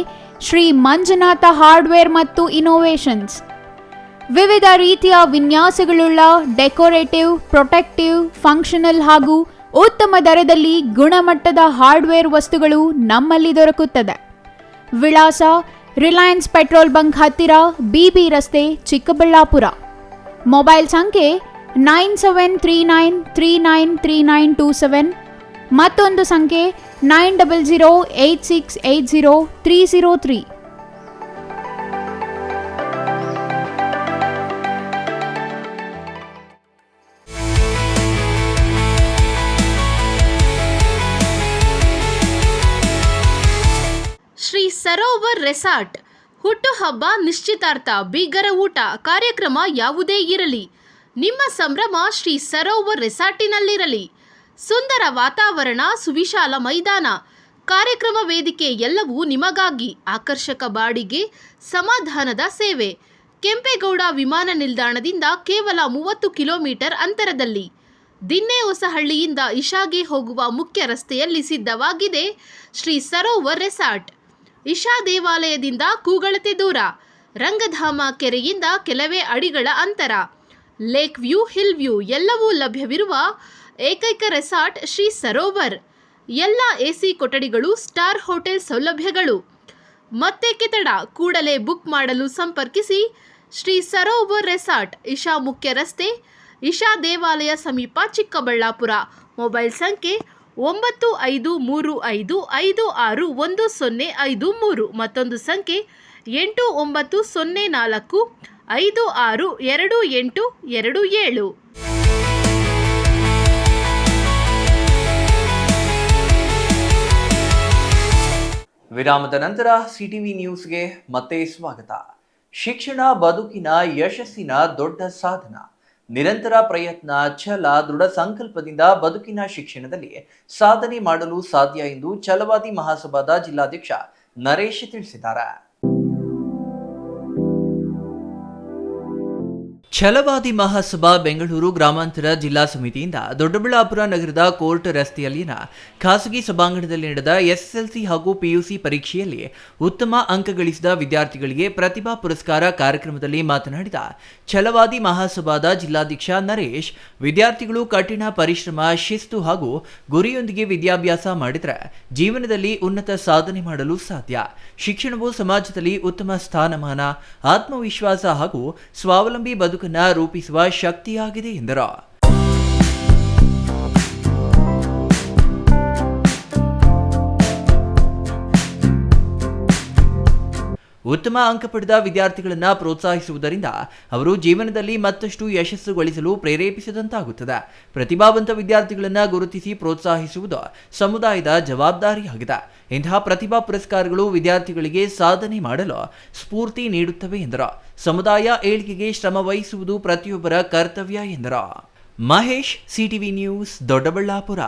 [SPEAKER 1] ಶ್ರೀ ಮಂಜುನಾಥ ಹಾರ್ಡ್ವೇರ್ ಮತ್ತು ಇನೋವೇಷನ್ಸ್. ವಿವಿಧ ರೀತಿಯ ವಿನ್ಯಾಸಗಳುಳ್ಳ ಡೆಕೋರೇಟಿವ್, ಪ್ರೊಟೆಕ್ಟಿವ್, ಫಂಕ್ಷನಲ್ ಹಾಗೂ ಉತ್ತಮ ದರದಲ್ಲಿ ಗುಣಮಟ್ಟದ ಹಾರ್ಡ್ವೇರ್ ವಸ್ತುಗಳು ನಮ್ಮಲ್ಲಿ ದೊರಕುತ್ತದೆ. ವಿಳಾಸ ರಿಲಯನ್ಸ್ ಪೆಟ್ರೋಲ್ ಬಂಕ್ ಹತ್ತಿರ, ಬಿಬಿ ರಸ್ತೆ, ಚಿಕ್ಕಬಳ್ಳಾಪುರ. ಮೊಬೈಲ್ ಸಂಖ್ಯೆ 9739393927, ಮತ್ತೊಂದು ಸಂಖ್ಯೆ 9008680303.
[SPEAKER 12] ಶ್ರೀ ಸರೋವರ್ ರೆಸಾರ್ಟ್ ಹುಟ್ಟುಹಬ್ಬ, ನಿಶ್ಚಿತಾರ್ಥ, ಬೀಗರ ಊಟ, ಕಾರ್ಯಕ್ರಮ ಯಾವುದೇ ಇರಲಿ, ನಿಮ್ಮ ಸಂಭ್ರಮ ಶ್ರೀ ಸರೋವರ್ ರೆಸಾರ್ಟಿನಲ್ಲಿರಲಿ. ಸುಂದರ ವಾತಾವರಣ, ಸುವಿಶಾಲ ಮೈದಾನ, ಕಾರ್ಯಕ್ರಮ ವೇದಿಕೆ ಎಲ್ಲವೂ ನಿಮಗಾಗಿ. ಆಕರ್ಷಕ ಬಾಡಿಗೆ, ಸಮಾಧಾನದ ಸೇವೆ. ಕೆಂಪೇಗೌಡ ವಿಮಾನ ನಿಲ್ದಾಣದಿಂದ ಕೇವಲ 30 ಕಿಲೋಮೀಟರ್ ಅಂತರದಲ್ಲಿ. ದಿನ್ನೆ ಹೊಸಹಳ್ಳಿಯಿಂದ ಇಶಾಗೆ ಹೋಗುವ ಮುಖ್ಯ ರಸ್ತೆಯಲ್ಲಿ ಸಿದ್ಧವಾಗಿದೆ ಶ್ರೀ ಸರೋವರ್ ರೆಸಾರ್ಟ್. ಇಶಾ ದೇವಾಲಯದಿಂದ ಕೂಗಳತೆ ದೂರ, ರಂಗಧಾಮ ಕೆರೆಯಿಂದ ಕೆಲವೇ ಅಡಿಗಳ ಅಂತರ, ಲೇಕ್ ವ್ಯೂ, ಹಿಲ್ ವ್ಯೂ ಎಲ್ಲವೂ ಲಭ್ಯವಿರುವ ಏಕೈಕ ರೆಸಾರ್ಟ್ ಶ್ರೀ ಸರೋವರ್. ಎಲ್ಲ AC ಕೊಠಡಿಗಳು, ಸ್ಟಾರ್ ಹೋಟೆಲ್ ಸೌಲಭ್ಯಗಳು. ಮತ್ತೇಕೆ ತಡ, ಕೂಡಲೇ ಬುಕ್ ಮಾಡಲು ಸಂಪರ್ಕಿಸಿ. ಶ್ರೀ ಸರೋವರ್ ರೆಸಾರ್ಟ್, ಇಶಾ ಮುಖ್ಯ ರಸ್ತೆ, ಇಶಾ ದೇವಾಲಯ ಸಮೀಪ, ಚಿಕ್ಕಬಳ್ಳಾಪುರ. ಮೊಬೈಲ್ ಸಂಖ್ಯೆ 9535561053, ಮತ್ತೊಂದು ಸಂಖ್ಯೆ 8904562827.
[SPEAKER 2] ವಿರಾಮದ ನಂತರ ಸಿಟಿವಿ ನ್ಯೂಸ್ಗೆ ಮತ್ತೆ ಸ್ವಾಗತ. ಶಿಕ್ಷಣ ಬದುಕಿನ ಯಶಸ್ಸಿನ ದೊಡ್ಡ ಸಾಧನ. ನಿರಂತರ ಪ್ರಯತ್ನ, ಛಲ, ದೃಢ ಸಂಕಲ್ಪದಿಂದ ಬದುಕಿನ ಶಿಕ್ಷಣದಲ್ಲಿ ಸಾಧನೆ ಮಾಡಲು ಸಾಧ್ಯ ಎಂದು ಛಲವಾದಿ ಮಹಾಸಭಾದ ಜಿಲ್ಲಾಧ್ಯಕ್ಷ ನರೇಶ್ ತಿಳಿಸಿದ್ದಾರೆ. ಛಲವಾದಿ ಮಹಾಸಭಾ ಬೆಂಗಳೂರು ಗ್ರಾಮಾಂತರ ಜಿಲ್ಲಾ ಸಮಿತಿಯಿಂದ ದೊಡ್ಡಬಳ್ಳಾಪುರ ನಗರದ ಕೋರ್ಟ್ ರಸ್ತೆಯಲ್ಲಿನ ಖಾಸಗಿ ಸಭಾಂಗಣದಲ್ಲಿ ನಡೆದ SSLC ಹಾಗೂ PUC ಪರೀಕ್ಷೆಯಲ್ಲಿ ಉತ್ತಮ ಅಂಕ ಗಳಿಸಿದ ವಿದ್ಯಾರ್ಥಿಗಳಿಗೆ ಪ್ರತಿಭಾ ಪುರಸ್ಕಾರ ಕಾರ್ಯಕ್ರಮದಲ್ಲಿ ಮಾತನಾಡಿದ ಛಲವಾದಿ ಮಹಾಸಭಾದ ಜಿಲ್ಲಾಧ್ಯಕ್ಷ ನರೇಶ್, ವಿದ್ಯಾರ್ಥಿಗಳು ಕಠಿಣ ಪರಿಶ್ರಮ, ಶಿಸ್ತು ಹಾಗೂ ಗುರಿಯೊಂದಿಗೆ ವಿದ್ಯಾಭ್ಯಾಸ ಮಾಡಿದರೆ ಜೀವನದಲ್ಲಿ ಉನ್ನತ ಸಾಧನೆ ಮಾಡಲು ಸಾಧ್ಯ. ಶಿಕ್ಷಣವು ಸಮಾಜದಲ್ಲಿ ಉತ್ತಮ ಸ್ಥಾನಮಾನ, ಆತ್ಮವಿಶ್ವಾಸ ಹಾಗೂ ಸ್ವಾವಲಂಬಿ ಬದುಕನ್ನು ರೂಪಿಸುವ ಶಕ್ತಿಯಾಗಿದೆ ಎಂದರು. ಉತ್ತಮ ಅಂಕ ಪಡೆದ ವಿದ್ಯಾರ್ಥಿಗಳನ್ನು ಪ್ರೋತ್ಸಾಹಿಸುವುದರಿಂದ ಅವರು ಜೀವನದಲ್ಲಿ ಮತ್ತಷ್ಟು ಯಶಸ್ಸು ಗಳಿಸಲು ಪ್ರೇರೇಪಿಸಿದಂತಾಗುತ್ತದೆ. ಪ್ರತಿಭಾವಂತ ವಿದ್ಯಾರ್ಥಿಗಳನ್ನು ಗುರುತಿಸಿ ಪ್ರೋತ್ಸಾಹಿಸುವುದು ಸಮುದಾಯದ ಜವಾಬ್ದಾರಿಯಾಗಿದೆ. ಇಂತಹ ಪ್ರತಿಭಾ ಪುರಸ್ಕಾರಗಳು ವಿದ್ಯಾರ್ಥಿಗಳಿಗೆ ಸಾಧನೆ ಮಾಡಲು ಸ್ಫೂರ್ತಿ ನೀಡುತ್ತವೆ ಎಂದರು. ಸಮುದಾಯ ಏಳಿಗೆಗೆ ಶ್ರಮ ವಹಿಸುವುದು ಪ್ರತಿಯೊಬ್ಬರ ಕರ್ತವ್ಯ ಎಂದರು. Mahesh, CTV news, Doddaballapur.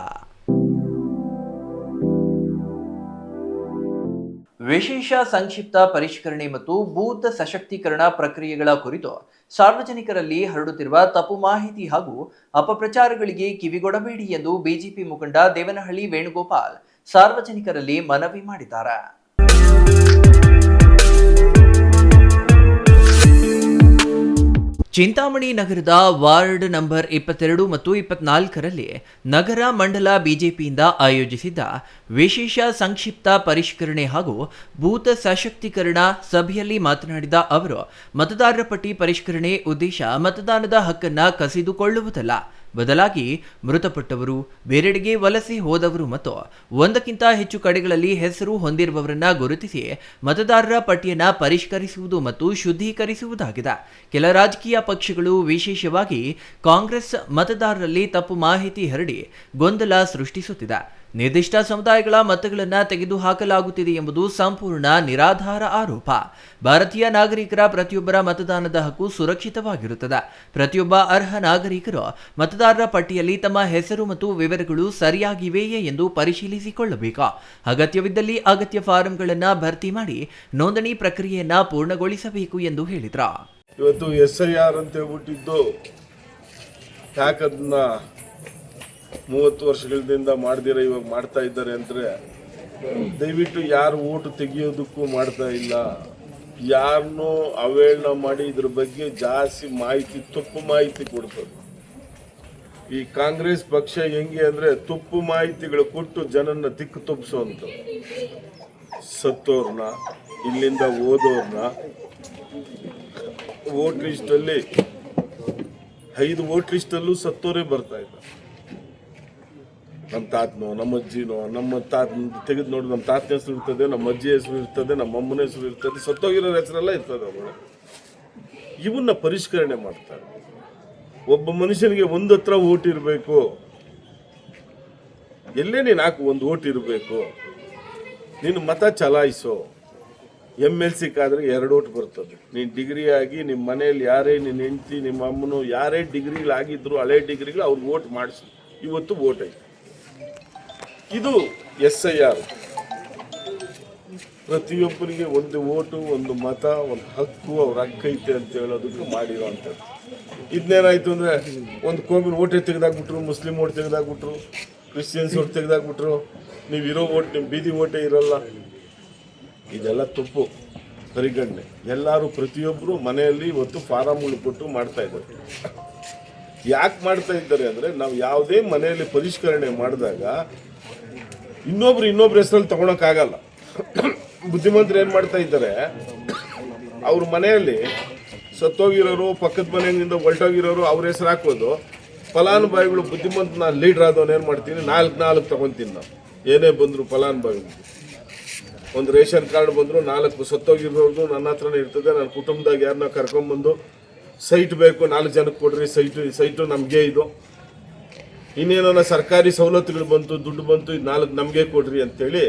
[SPEAKER 2] ವಿಶೇಷ ಸಂಕ್ಷಿಪ್ತ ಪರಿಷ್ಕರಣೆ ಮತ್ತು ಬೂತ್ ಸಶಕ್ತೀಕರಣ ಪ್ರಕ್ರಿಯೆಗಳ ಕುರಿತು ಸಾರ್ವಜನಿಕರಲ್ಲಿ ಹರಡುತ್ತಿರುವ ತಪ್ಪು ಮಾಹಿತಿ ಹಾಗೂ ಅಪಪ್ರಚಾರಗಳಿಗೆ ಕಿವಿಗೊಡಬೇಡಿ ಎಂದು ಬಿಜೆಪಿ ಮುಖಂಡ ದೇವನಹಳ್ಳಿ ವೇಣುಗೋಪಾಲ್ ಸಾರ್ವಜನಿಕರಲ್ಲಿ ಮನವಿ ಮಾಡಿದ್ದಾರೆ. ಚಿಂತಾಮಣಿ ನಗರದ ವಾರ್ಡ್ ನಂಬರ್ 22 ಮತ್ತು 24ರಲ್ಲಿ ನಗರ ಮಂಡಲ ಬಿಜೆಪಿಯಿಂದ ಆಯೋಜಿಸಿದ್ದ ವಿಶೇಷ ಸಂಕ್ಷಿಪ್ತ ಪರಿಷ್ಕರಣೆ ಹಾಗೂ ಬೂತ್ ಸಶಕ್ತೀಕರಣ ಸಭೆಯಲ್ಲಿ ಮಾತನಾಡಿದ ಅವರು, ಮತದಾರರ ಪಟ್ಟಿ ಪರಿಷ್ಕರಣೆ ಉದ್ದೇಶ ಮತದಾನದ ಹಕ್ಕನ್ನು ಕಸಿದುಕೊಳ್ಳುವುದಲ್ಲ, ಬದಲಾಗಿ ಮೃತಪಟ್ಟವರು, ಬೇರೆಡೆಗೆ ವಲಸೆ ಹೋದವರು ಮತ್ತು ಒಂದಕ್ಕಿಂತ ಹೆಚ್ಚು ಕಡೆಗಳಲ್ಲಿ ಹೆಸರು ಹೊಂದಿರುವವರನ್ನ ಗುರುತಿಸಿ ಮತದಾರರ ಪಟ್ಟಿಯನ್ನು ಪರಿಷ್ಕರಿಸುವುದು ಮತ್ತು ಶುದ್ಧೀಕರಿಸುವುದಾಗಿದೆ. ಕೆಲ ರಾಜಕೀಯ ಪಕ್ಷಗಳು, ವಿಶೇಷವಾಗಿ ಕಾಂಗ್ರೆಸ್, ಮತದಾರರಲ್ಲಿ ತಪ್ಪು ಮಾಹಿತಿ ಹರಡಿ ಗೊಂದಲ ಸೃಷ್ಟಿಸುತ್ತಿದೆ. ನಿರ್ದಿಷ್ಟ ಸಮುದಾಯಗಳ ಮತಗಳನ್ನು ತೆಗೆದುಹಾಕಲಾಗುತ್ತಿದೆ ಎಂಬುದು ಸಂಪೂರ್ಣ ನಿರಾಧಾರ ಆರೋಪ. ಭಾರತೀಯ ನಾಗರಿಕರ ಪ್ರತಿಯೊಬ್ಬರ ಮತದಾನದ ಹಕ್ಕು ಸುರಕ್ಷಿತವಾಗಿರುತ್ತದೆ. ಪ್ರತಿಯೊಬ್ಬ ಅರ್ಹ ನಾಗರಿಕರು ಮತದಾರರ ಪಟ್ಟಿಯಲ್ಲಿ ತಮ್ಮ ಹೆಸರು ಮತ್ತು ವಿವರಗಳು ಸರಿಯಾಗಿವೆಯೇ ಎಂದು ಪರಿಶೀಲಿಸಿಕೊಳ್ಳಬೇಕು. ಅಗತ್ಯವಿದ್ದಲ್ಲಿ ಅಗತ್ಯ ಫಾರಂಗಳನ್ನು ಭರ್ತಿ ಮಾಡಿ ನೋಂದಣಿ ಪ್ರಕ್ರಿಯೆಯನ್ನು ಪೂರ್ಣಗೊಳಿಸಬೇಕು ಎಂದು ಹೇಳಿದರು.
[SPEAKER 13] ಇವತ್ತು SIR ಅಂತ ಹೇಳ್ಬಿಟ್ಟಿದ್ದು ಯಾಕದನ್ನ 30 ವರ್ಷಗಳಿಂದ ಮಾಡ್ದಿರ ಇವಾಗ ಮಾಡ್ತಾ ಇದ್ದಾರೆ ಅಂದರೆ, ದಯವಿಟ್ಟು ಯಾರು ಓಟು ತೆಗೆಯೋದಕ್ಕೂ ಮಾಡ್ತಾ ಇಲ್ಲ, ಯಾರನ್ನೂ ಅವೇಳನ ಮಾಡಿ ಇದ್ರ ಬಗ್ಗೆ ಜಾಸ್ತಿ ಮಾಹಿತಿ, ತಪ್ಪು ಮಾಹಿತಿ ಕೊಡ್ತದೆ. ಈ ಕಾಂಗ್ರೆಸ್ ಪಕ್ಷ ಹೆಂಗೆ ಅಂದರೆ ತಪ್ಪು ಮಾಹಿತಿಗಳು ಕೊಟ್ಟು ಜನನ್ನ ದಿಕ್ಕು ತಪ್ಪಿಸೋಂಥ, ಸತ್ತೋರ್ನ, ಇಲ್ಲಿಂದ ಓದೋರ್ನ, ವೋಟ್ ಲಿಸ್ಟಲ್ಲಿ 5 ವೋಟ್ ಲಿಸ್ಟಲ್ಲೂ ಸತ್ತೋರೇ ಬರ್ತಾ ಇದ್ದಾರೆ. ನಮ್ಮ ತಾತನೋ, ನಮ್ಮ ಅಜ್ಜಿನೋ, ನಮ್ಮ ತೆಗೆದು ನೋಡಿ ನಮ್ಮ ತಾತನ ಹೆಸರು ಇರ್ತದೆ, ನಮ್ಮ ಅಜ್ಜಿ ಹೆಸರು ಇರ್ತದೆ, ನಮ್ಮ ಅಮ್ಮನ ಹೆಸರು ಇರ್ತದೆ, ಸತ್ತೋಗಿರೋ ಹೆಸರೆಲ್ಲ ಇರ್ತದೆ. ಅವಳು ಇವನ್ನ ಪರಿಷ್ಕರಣೆ ಮಾಡ್ತಾರೆ. ಒಬ್ಬ ಮನುಷ್ಯನಿಗೆ ಒಂದು ಹತ್ರ ಓಟ್ ಇರಬೇಕು, ಎಲ್ಲೇ ನೀನು ಹಾಕು ಒಂದು ಓಟ್ ಇರಬೇಕು. ನೀನು ಮತ ಚಲಾಯಿಸೋ. MLC ಕಾದ್ರೆ 2 ಓಟ್ ಬರ್ತದೆ. ನೀನು ಡಿಗ್ರಿ ಆಗಿ ನಿಮ್ಮ ಮನೆಯಲ್ಲಿ ಯಾರೇ, ನಿನ್ನ ಹೆಂಡತಿ, ನಿಮ್ಮ ಅಮ್ಮನು ಯಾರೇ ಡಿಗ್ರಿಗಳಾಗಿದ್ರು, ಹಳೆ ಡಿಗ್ರಿಗಳು ಅವ್ರಿಗೆ ಓಟ್ ಮಾಡಿಸಿ. ಇವತ್ತು ಓಟ್ ಐತೆ. ಇದು SIR. ಪ್ರತಿಯೊಬ್ಬರಿಗೆ ಒಂದು ಓಟು, ಒಂದು ಮತ, ಒಂದು ಹಕ್ಕು, ಅವ್ರ ಹಕ್ಕೈತೆ ಅಂತ ಹೇಳೋದಕ್ಕೆ ಮಾಡಿರೋ ಅಂಥದ್ದು. ಇದನ್ನೇನಾಯ್ತು ಅಂದರೆ ಒಂದು ಕೋಮಿನ ಓಟೇ ತೆಗೆದಾಕ್ಬಿಟ್ರು, ಮುಸ್ಲಿಂ ಓಟ್ ತೆಗೆದಾಕ್ಬಿಟ್ರು, ಕ್ರಿಶ್ಚಿಯನ್ಸ್ ಓಟ್ ತೆಗೆದಾಕ್ಬಿಟ್ರು, ನೀವು ಇರೋ ಓಟ್ ನಿಮ್ಮ ಬೀದಿ ಓಟೇ ಇರೋಲ್ಲ. ಇದೆಲ್ಲ ತಪ್ಪು ಪರಿಗಣನೆ. ಎಲ್ಲರೂ ಪ್ರತಿಯೊಬ್ಬರು ಮನೆಯಲ್ಲಿ ಇವತ್ತು ಫಾರಮ್ಗಳು ಕೊಟ್ಟು ಮಾಡ್ತಾ ಇದ್ದಾರೆ. ಯಾಕೆ ಮಾಡ್ತಾ ಇದ್ದಾರೆ ಅಂದರೆ, ನಾವು ಯಾವುದೇ ಮನೆಯಲ್ಲಿ ಪರಿಷ್ಕರಣೆ ಮಾಡಿದಾಗ ಇನ್ನೊಬ್ರ ಹೆಸರಲ್ಲಿ ತಗೊಳಕ್ಕಾಗಲ್ಲ. ಬುದ್ಧಿವಂತರು ಏನು ಮಾಡ್ತಾ ಇದ್ದಾರೆ, ಅವ್ರ ಮನೆಯಲ್ಲಿ ಸತ್ತೋಗಿರೋರು, ಪಕ್ಕದ ಮನೆಯಿಂದ ಹೊರಟೋಗಿರೋರು ಅವ್ರ ಹೆಸರು ಹಾಕೋದು. ಫಲಾನುಭವಿಗಳು ಬುದ್ಧಿವಂತ ಲೀಡ್ರ್ ಆದವನು ಏನು ಮಾಡ್ತೀನಿ, 4 ತಗೊತೀನಿ. ನಾವು ಏನೇ ಬಂದರು ಫಲಾನುಭವಿಗಳು ಒಂದು ರೇಷನ್ ಕಾರ್ಡ್ ಬಂದರು 4 ಸತ್ತೋಗಿರೋದು ನನ್ನ ಹತ್ರನೇ ಇರ್ತದೆ. ನನ್ನ ಕುಟುಂಬದಾಗ ಯಾರನ್ನ ಕರ್ಕೊಂಬಂದು ಸೈಟ್ ಬೇಕು, 4 ಜನಕ್ಕೆ ಕೊಡ್ರಿ ಸೈಟು ನಮಗೆ, ಇದು ಇನ್ನೇನೋ ಸರ್ಕಾರಿ ಸವಲತ್ತುಗಳು ಬಂತು, ದುಡ್ಡು ಬಂತು, ಇದು 4 ನಮಗೆ ಕೊಡ್ರಿ ಅಂತೇಳಿ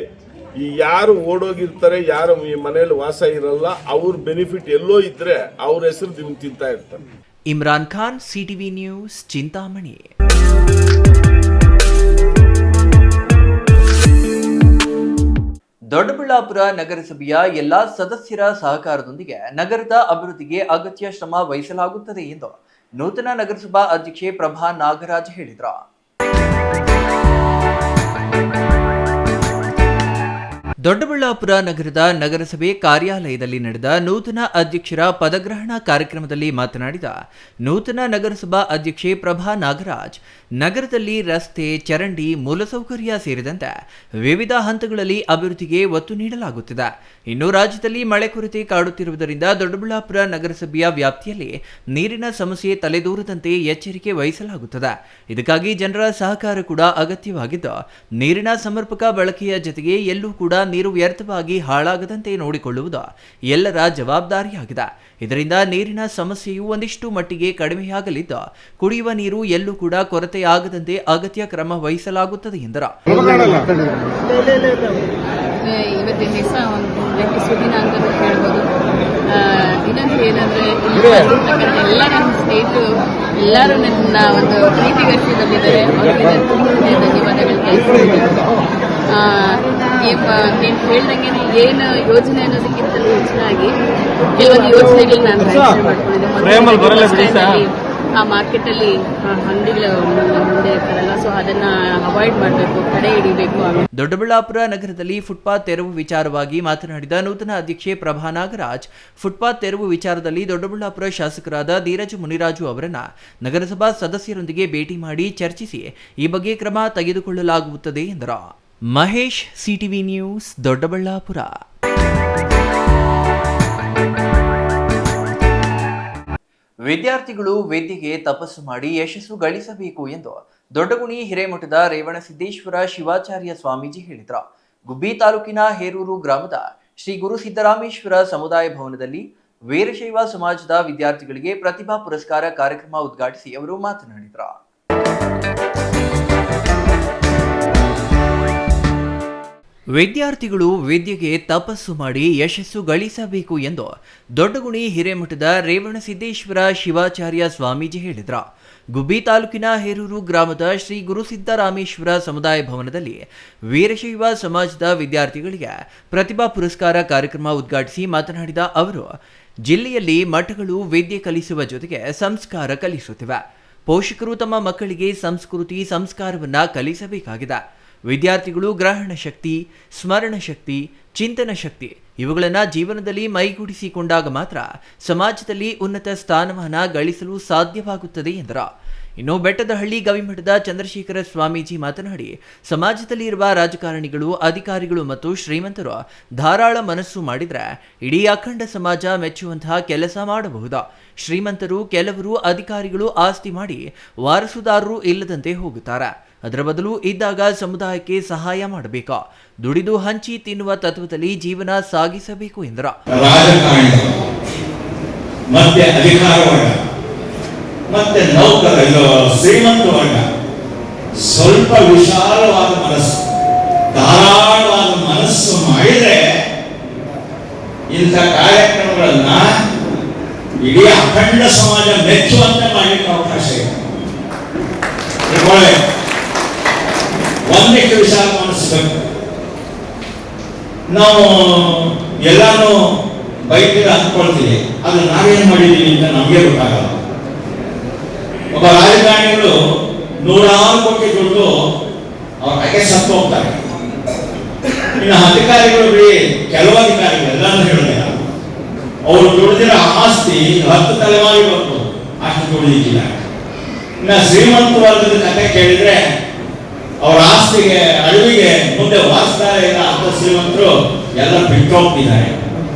[SPEAKER 13] ಈ ಯಾರು ಓಡೋಗಿರ್ತಾರೆ, ಯಾರು ಈ ಮನೆಯಲ್ಲಿ ವಾಸ ಇರಲ್ಲ, ಅವ್ರ ಬೆನಿಫಿಟ್ ಎಲ್ಲೋ ಇದ್ರೆ ಅವ್ರ ಹೆಸರು ನಿಮ್ಗೆ ತಿಂತಾ ಇರ್ತಾರೆ.
[SPEAKER 2] Imran Khan, CTV news, Chintamani. ದೊಡ್ಡಬಳ್ಳಾಪುರ ನಗರಸಭೆಯ ಎಲ್ಲಾ ಸದಸ್ಯರ ಸಹಕಾರದೊಂದಿಗೆ ನಗರದ ಅಭಿವೃದ್ಧಿಗೆ ಅಗತ್ಯ ಶ್ರಮ ವಹಿಸಲಾಗುತ್ತದೆ ಎಂದು ನೂತನ ನಗರಸಭಾ ಅಧ್ಯಕ್ಷೆ ಪ್ರಭಾ ನಾಗರಾಜ್ ಹೇಳಿದರು. ದೊಡ್ಡಬಳ್ಳಾಪುರ ನಗರದ ನಗರಸಭೆ ಕಾರ್ಯಾಲಯದಲ್ಲಿ ನಡೆದ ನೂತನ ಅಧ್ಯಕ್ಷರ ಪದಗ್ರಹಣ ಕಾರ್ಯಕ್ರಮದಲ್ಲಿ ಮಾತನಾಡಿದ ನೂತನ ನಗರಸಭಾ ಅಧ್ಯಕ್ಷೆ ಪ್ರಭಾ ನಾಗರಾಜ್, ನಗರದಲ್ಲಿ ರಸ್ತೆ, ಚರಂಡಿ, ಮೂಲಸೌಕರ್ಯ ಸೇರಿದಂತೆ ವಿವಿಧ ಹಂತಗಳಲ್ಲಿ ಅಭಿವೃದ್ಧಿಗೆ ಒತ್ತು ನೀಡಲಾಗುತ್ತಿದೆ. ಇನ್ನು ರಾಜ್ಯದಲ್ಲಿ ಮಳೆ ಕೊರತೆ ಕಾಡುತ್ತಿರುವುದರಿಂದ ದೊಡ್ಡಬಳ್ಳಾಪುರ ನಗರಸಭೆಯ ವ್ಯಾಪ್ತಿಯಲ್ಲಿ ನೀರಿನ ಸಮಸ್ಯೆ ತಲೆದೂರದಂತೆ ಎಚ್ಚರಿಕೆ ವಹಿಸಲಾಗುತ್ತದೆ. ಇದಕ್ಕಾಗಿ ಜನರ ಸಹಕಾರ ಕೂಡ ಅಗತ್ಯವಾಗಿದ್ದು, ನೀರಿನ ಸಮರ್ಪಕ ಬಳಕೆಯ ಜೊತೆಗೆ ಎಲ್ಲೂ ಕೂಡ ನೀರು ವ್ಯರ್ಥವಾಗಿ ಹಾಳಾಗದಂತೆ ನೋಡಿಕೊಳ್ಳುವುದು ಎಲ್ಲರ ಜವಾಬ್ದಾರಿಯಾಗಿದೆ. ಇದರಿಂದ ನೀರಿನ ಸಮಸ್ಯೆಯು ಒಂದಿಷ್ಟು ಮಟ್ಟಿಗೆ ಕಡಿಮೆಯಾಗಲಿದ್ದು, ಕುಡಿಯುವ ನೀರು ಎಲ್ಲೂ ಕೂಡ ಕೊರತೆಯಾಗದಂತೆ ಅಗತ್ಯ ಕ್ರಮ ವಹಿಸಲಾಗುತ್ತದೆ ಎಂದರು.
[SPEAKER 14] ಇವತ್ತಿನ ದಿವಸ ಒಂದು ಸುದಿನ ಅಂತ ಹೇಳ್ಬೋದು. ಇನ್ನೊಂದು ಏನಂದರೆ ಎಲ್ಲ ನನ್ನ ಸ್ನೇಹಿತರು ಎಲ್ಲರೂ ನನ್ನ ಒಂದು ಪ್ರೀತಿಗರಿಸಿ ಬಂದಿದ್ದಾರೆ. ಅವರಿಗೆ ತುಂಬ ಧನ್ಯವಾದಗಳು ತಿಳಿಸ್ತೀನಿ. ನೀನು ಹೇಳ್ದಂಗೆ ಏನು ಯೋಜನೆ ಅನ್ನೋದಕ್ಕಿಂತಲೂ ಹೆಚ್ಚಾಗಿ ಕೆಲವೊಂದು ಯೋಜನೆಗಳು ನಾನು ರಚನೆ ಮಾಡ್ಕೊಂಡಿದ್ದೆ. ಆ ಮಾರ್ಕೆಟಲ್ಲಿ ಅಂಗಡಿಗಳ ಮುಂದೆ ಇರ್ತಾರಲ್ಲ, ಸೊ ಅದನ್ನ ಅವಾಯ್ಡ್ ಮಾಡಬೇಕು, ತಡೆ ಹಿಡಿಬೇಕು.
[SPEAKER 2] ದೊಡ್ಡಬಳ್ಳಾಪುರ ನಗರದಲ್ಲಿ ಫುಟ್ಪಾತ್ ತೆರವು ವಿಚಾರವಾಗಿ ಮಾತನಾಡಿದ ನೂತನ ಅಧ್ಯಕ್ಷೆ ಪ್ರಭಾ ನಾಗರಾಜ್, ಫುಟ್ಪಾತ್ ತೆರವು ವಿಚಾರದಲ್ಲಿ ದೊಡ್ಡಬಳ್ಳಾಪುರ ಶಾಸಕರಾದ ಧೀರಜ್ ಮುನಿರಾಜು ಅವರನ್ನ ನಗರಸಭಾ ಸದಸ್ಯರೊಂದಿಗೆ ಭೇಟಿ ಮಾಡಿ ಚರ್ಚಿಸಿ ಈ ಬಗ್ಗೆ ಕ್ರಮ ತೆಗೆದುಕೊಳ್ಳಲಾಗುತ್ತದೆ ಎಂದರು. Mahesh, CTV news, Doddaballapur. ವಿದ್ಯಾರ್ಥಿಗಳು ವಿದ್ಯೆಗೆ ತಪಸ್ಸು ಮಾಡಿ ಯಶಸ್ಸು ಗಳಿಸಬೇಕು ಎಂದು ದೊಡ್ಡಗುಣಿ ಹಿರೇಮಠದ ರೇವಣಸಿದ್ದೇಶ್ವರ ಶಿವಾಚಾರ್ಯ ಸ್ವಾಮೀಜಿ ಹೇಳಿದರು. ಗುಬ್ಬಿ ತಾಲೂಕಿನ ಹೇರೂರು ಗ್ರಾಮದ ಶ್ರೀ ಗುರು ಸಿದ್ದರಾಮೇಶ್ವರ ಸಮುದಾಯ ಭವನದಲ್ಲಿ ವೀರಶೈವ ಸಮಾಜದ ವಿದ್ಯಾರ್ಥಿಗಳಿಗೆ ಪ್ರತಿಭಾ ಪುರಸ್ಕಾರ ಕಾರ್ಯಕ್ರಮ ಉದ್ಘಾಟಿಸಿ ಅವರು ಮಾತನಾಡಿದರು. ವಿದ್ಯಾರ್ಥಿಗಳು ವಿದ್ಯೆಗೆ ತಪಸ್ಸು ಮಾಡಿ ಯಶಸ್ಸು ಗಳಿಸಬೇಕು ಎಂದು ದೊಡ್ಡಗುಣಿ ಹಿರೇಮಠದ ರೇವಣಸಿದ್ದೇಶ್ವರ ಶಿವಾಚಾರ್ಯ ಸ್ವಾಮೀಜಿ ಹೇಳಿದರು. ಗುಬ್ಬಿ ತಾಲೂಕಿನ ಹೇರೂರು ಗ್ರಾಮದ ಶ್ರೀ ಗುರು ಸಿದ್ದರಾಮೇಶ್ವರ ಸಮುದಾಯ ಭವನದಲ್ಲಿ ವೀರಶೈವ ಸಮಾಜದ ವಿದ್ಯಾರ್ಥಿಗಳಿಗೆ ಪ್ರತಿಭಾ ಪುರಸ್ಕಾರ ಕಾರ್ಯಕ್ರಮ ಉದ್ಘಾಟಿಸಿ ಮಾತನಾಡಿದ ಅವರು, ಜಿಲ್ಲೆಯಲ್ಲಿ ಮಠಗಳು ವಿದ್ಯೆ ಕಲಿಸುವ ಜೊತೆಗೆ ಸಂಸ್ಕಾರ ಕಲಿಸುತ್ತಿವೆ. ಪೋಷಕರು ತಮ್ಮ ಮಕ್ಕಳಿಗೆ ಸಂಸ್ಕೃತಿ, ಸಂಸ್ಕಾರವನ್ನ ಕಲಿಸಬೇಕಾಗಿದೆ. ವಿದ್ಯಾರ್ಥಿಗಳು ಗ್ರಹಣ ಶಕ್ತಿ, ಸ್ಮರಣ ಶಕ್ತಿ, ಚಿಂತನ ಶಕ್ತಿ ಇವುಗಳನ್ನು ಜೀವನದಲ್ಲಿ ಮೈಗೂಡಿಸಿಕೊಂಡಾಗ ಮಾತ್ರ ಸಮಾಜದಲ್ಲಿ ಉನ್ನತ ಸ್ಥಾನಮಾನ ಗಳಿಸಲು ಸಾಧ್ಯವಾಗುತ್ತದೆ ಎಂದರು. ಇನ್ನು ಬೆಟ್ಟದಹಳ್ಳಿ ಗವಿಮಠದ ಚಂದ್ರಶೇಖರ ಸ್ವಾಮೀಜಿ ಮಾತನಾಡಿ, ಸಮಾಜದಲ್ಲಿ ಇರುವ ರಾಜಕಾರಣಿಗಳು, ಅಧಿಕಾರಿಗಳು ಮತ್ತು ಶ್ರೀಮಂತರು ಧಾರಾಳ ಮನಸ್ಸು ಮಾಡಿದರೆ ಇಡೀ ಅಖಂಡ ಸಮಾಜ ಮೆಚ್ಚುವಂತಹ ಕೆಲಸ ಮಾಡಬಹುದು. ಶ್ರೀಮಂತರು, ಕೆಲವರು ಅಧಿಕಾರಿಗಳು ಆಸ್ತಿ ಮಾಡಿ ವಾರಸುದಾರರು ಇಲ್ಲದಂತೆ ಹೋಗುತ್ತಾರೆ. ಅದರ ಬದಲು ಇದ್ದಾಗ ಸಮುದಾಯಕ್ಕೆ ಸಹಾಯ ಮಾಡಬೇಕು. ದುಡಿದು ಹಂಚಿ ತಿನ್ನುವ ತತ್ವದಲ್ಲಿ ಜೀವನ ಸಾಗಿಸಬೇಕು ಎಂದರು.
[SPEAKER 15] ಮತ್ತೆ ಅಧಿಕಾರ ವರ್ಗ, ಮತ್ತೆ ನೌಕರ, ಶ್ರೀಮಂತ ವರ್ಗ ಸ್ವಲ್ಪ ವಿಶಾಲವಾದ ಮನಸ್ಸು, ಧಾರಾಳವಾದ ಮನಸ್ಸು ಮಾಡಿದರೆ ಇಂಥ ಕಾರ್ಯಕ್ರಮಗಳನ್ನ ಇಡೀ ಅಖಂಡ ಸಮಾಜ ಮೆಚ್ಚುವಂತೆ ಮಾಡಲಿಕ್ಕೆ ಅವಕಾಶ ಇದೆ. ಒಂದಿಷ್ಟು ವಿಶಾಲ ಮನಸ್ಸು ನಾವು ಎಲ್ಲಾನು ಬೈಕಿಗೆ ಅಂದ್ಕೊಳ್ತೀವಿ, ಆದ್ರೆ ನಾವೇನ್ ಮಾಡಿದೀವಿ ಅಂತ ನಮಗೆ ಗೊತ್ತಾಗಲ್ಲ. ಒಬ್ಬ ರಾಜಕಾರಣಿಗಳು 100 ಕೋಟಿ ದುಡ್ಡು ಅವ್ರ ಹಾಗೆ ಸತ್ತು ಹೋಗ್ತಾರೆ. ಇನ್ನು ಅಧಿಕಾರಿಗಳು ಬಿಡಿ, ಕೆಲವು ಅಧಿಕಾರಿಗಳು ಎಲ್ಲಾನು ಹೇಳಿಲ್ಲ, ಅವರು ದುಡಿದಿರೋ ಆಸ್ತಿ 10 ತಲೆಮಾರಿ ಬರ್ಬೋದು, ಅಷ್ಟು ದುಡಿದಿಲ್ಲ. ಇನ್ನು ಶ್ರೀಮಂತ ವರ್ಗದ ಕಥೆ ಕೇಳಿದ್ರೆ ಅವ್ರ ಆಸ್ತಿಗೆ ಅಡವಿಗೆ ಮುಂದೆ ವಾಸಿಸ್ತಾರೆ ಇಲ್ಲ ಅಂತ ಶ್ರೀಮಂತರು ಎಲ್ಲ ಬಿಟ್ಟು ಹೋಗ್ತಿದ್ದಾರೆ.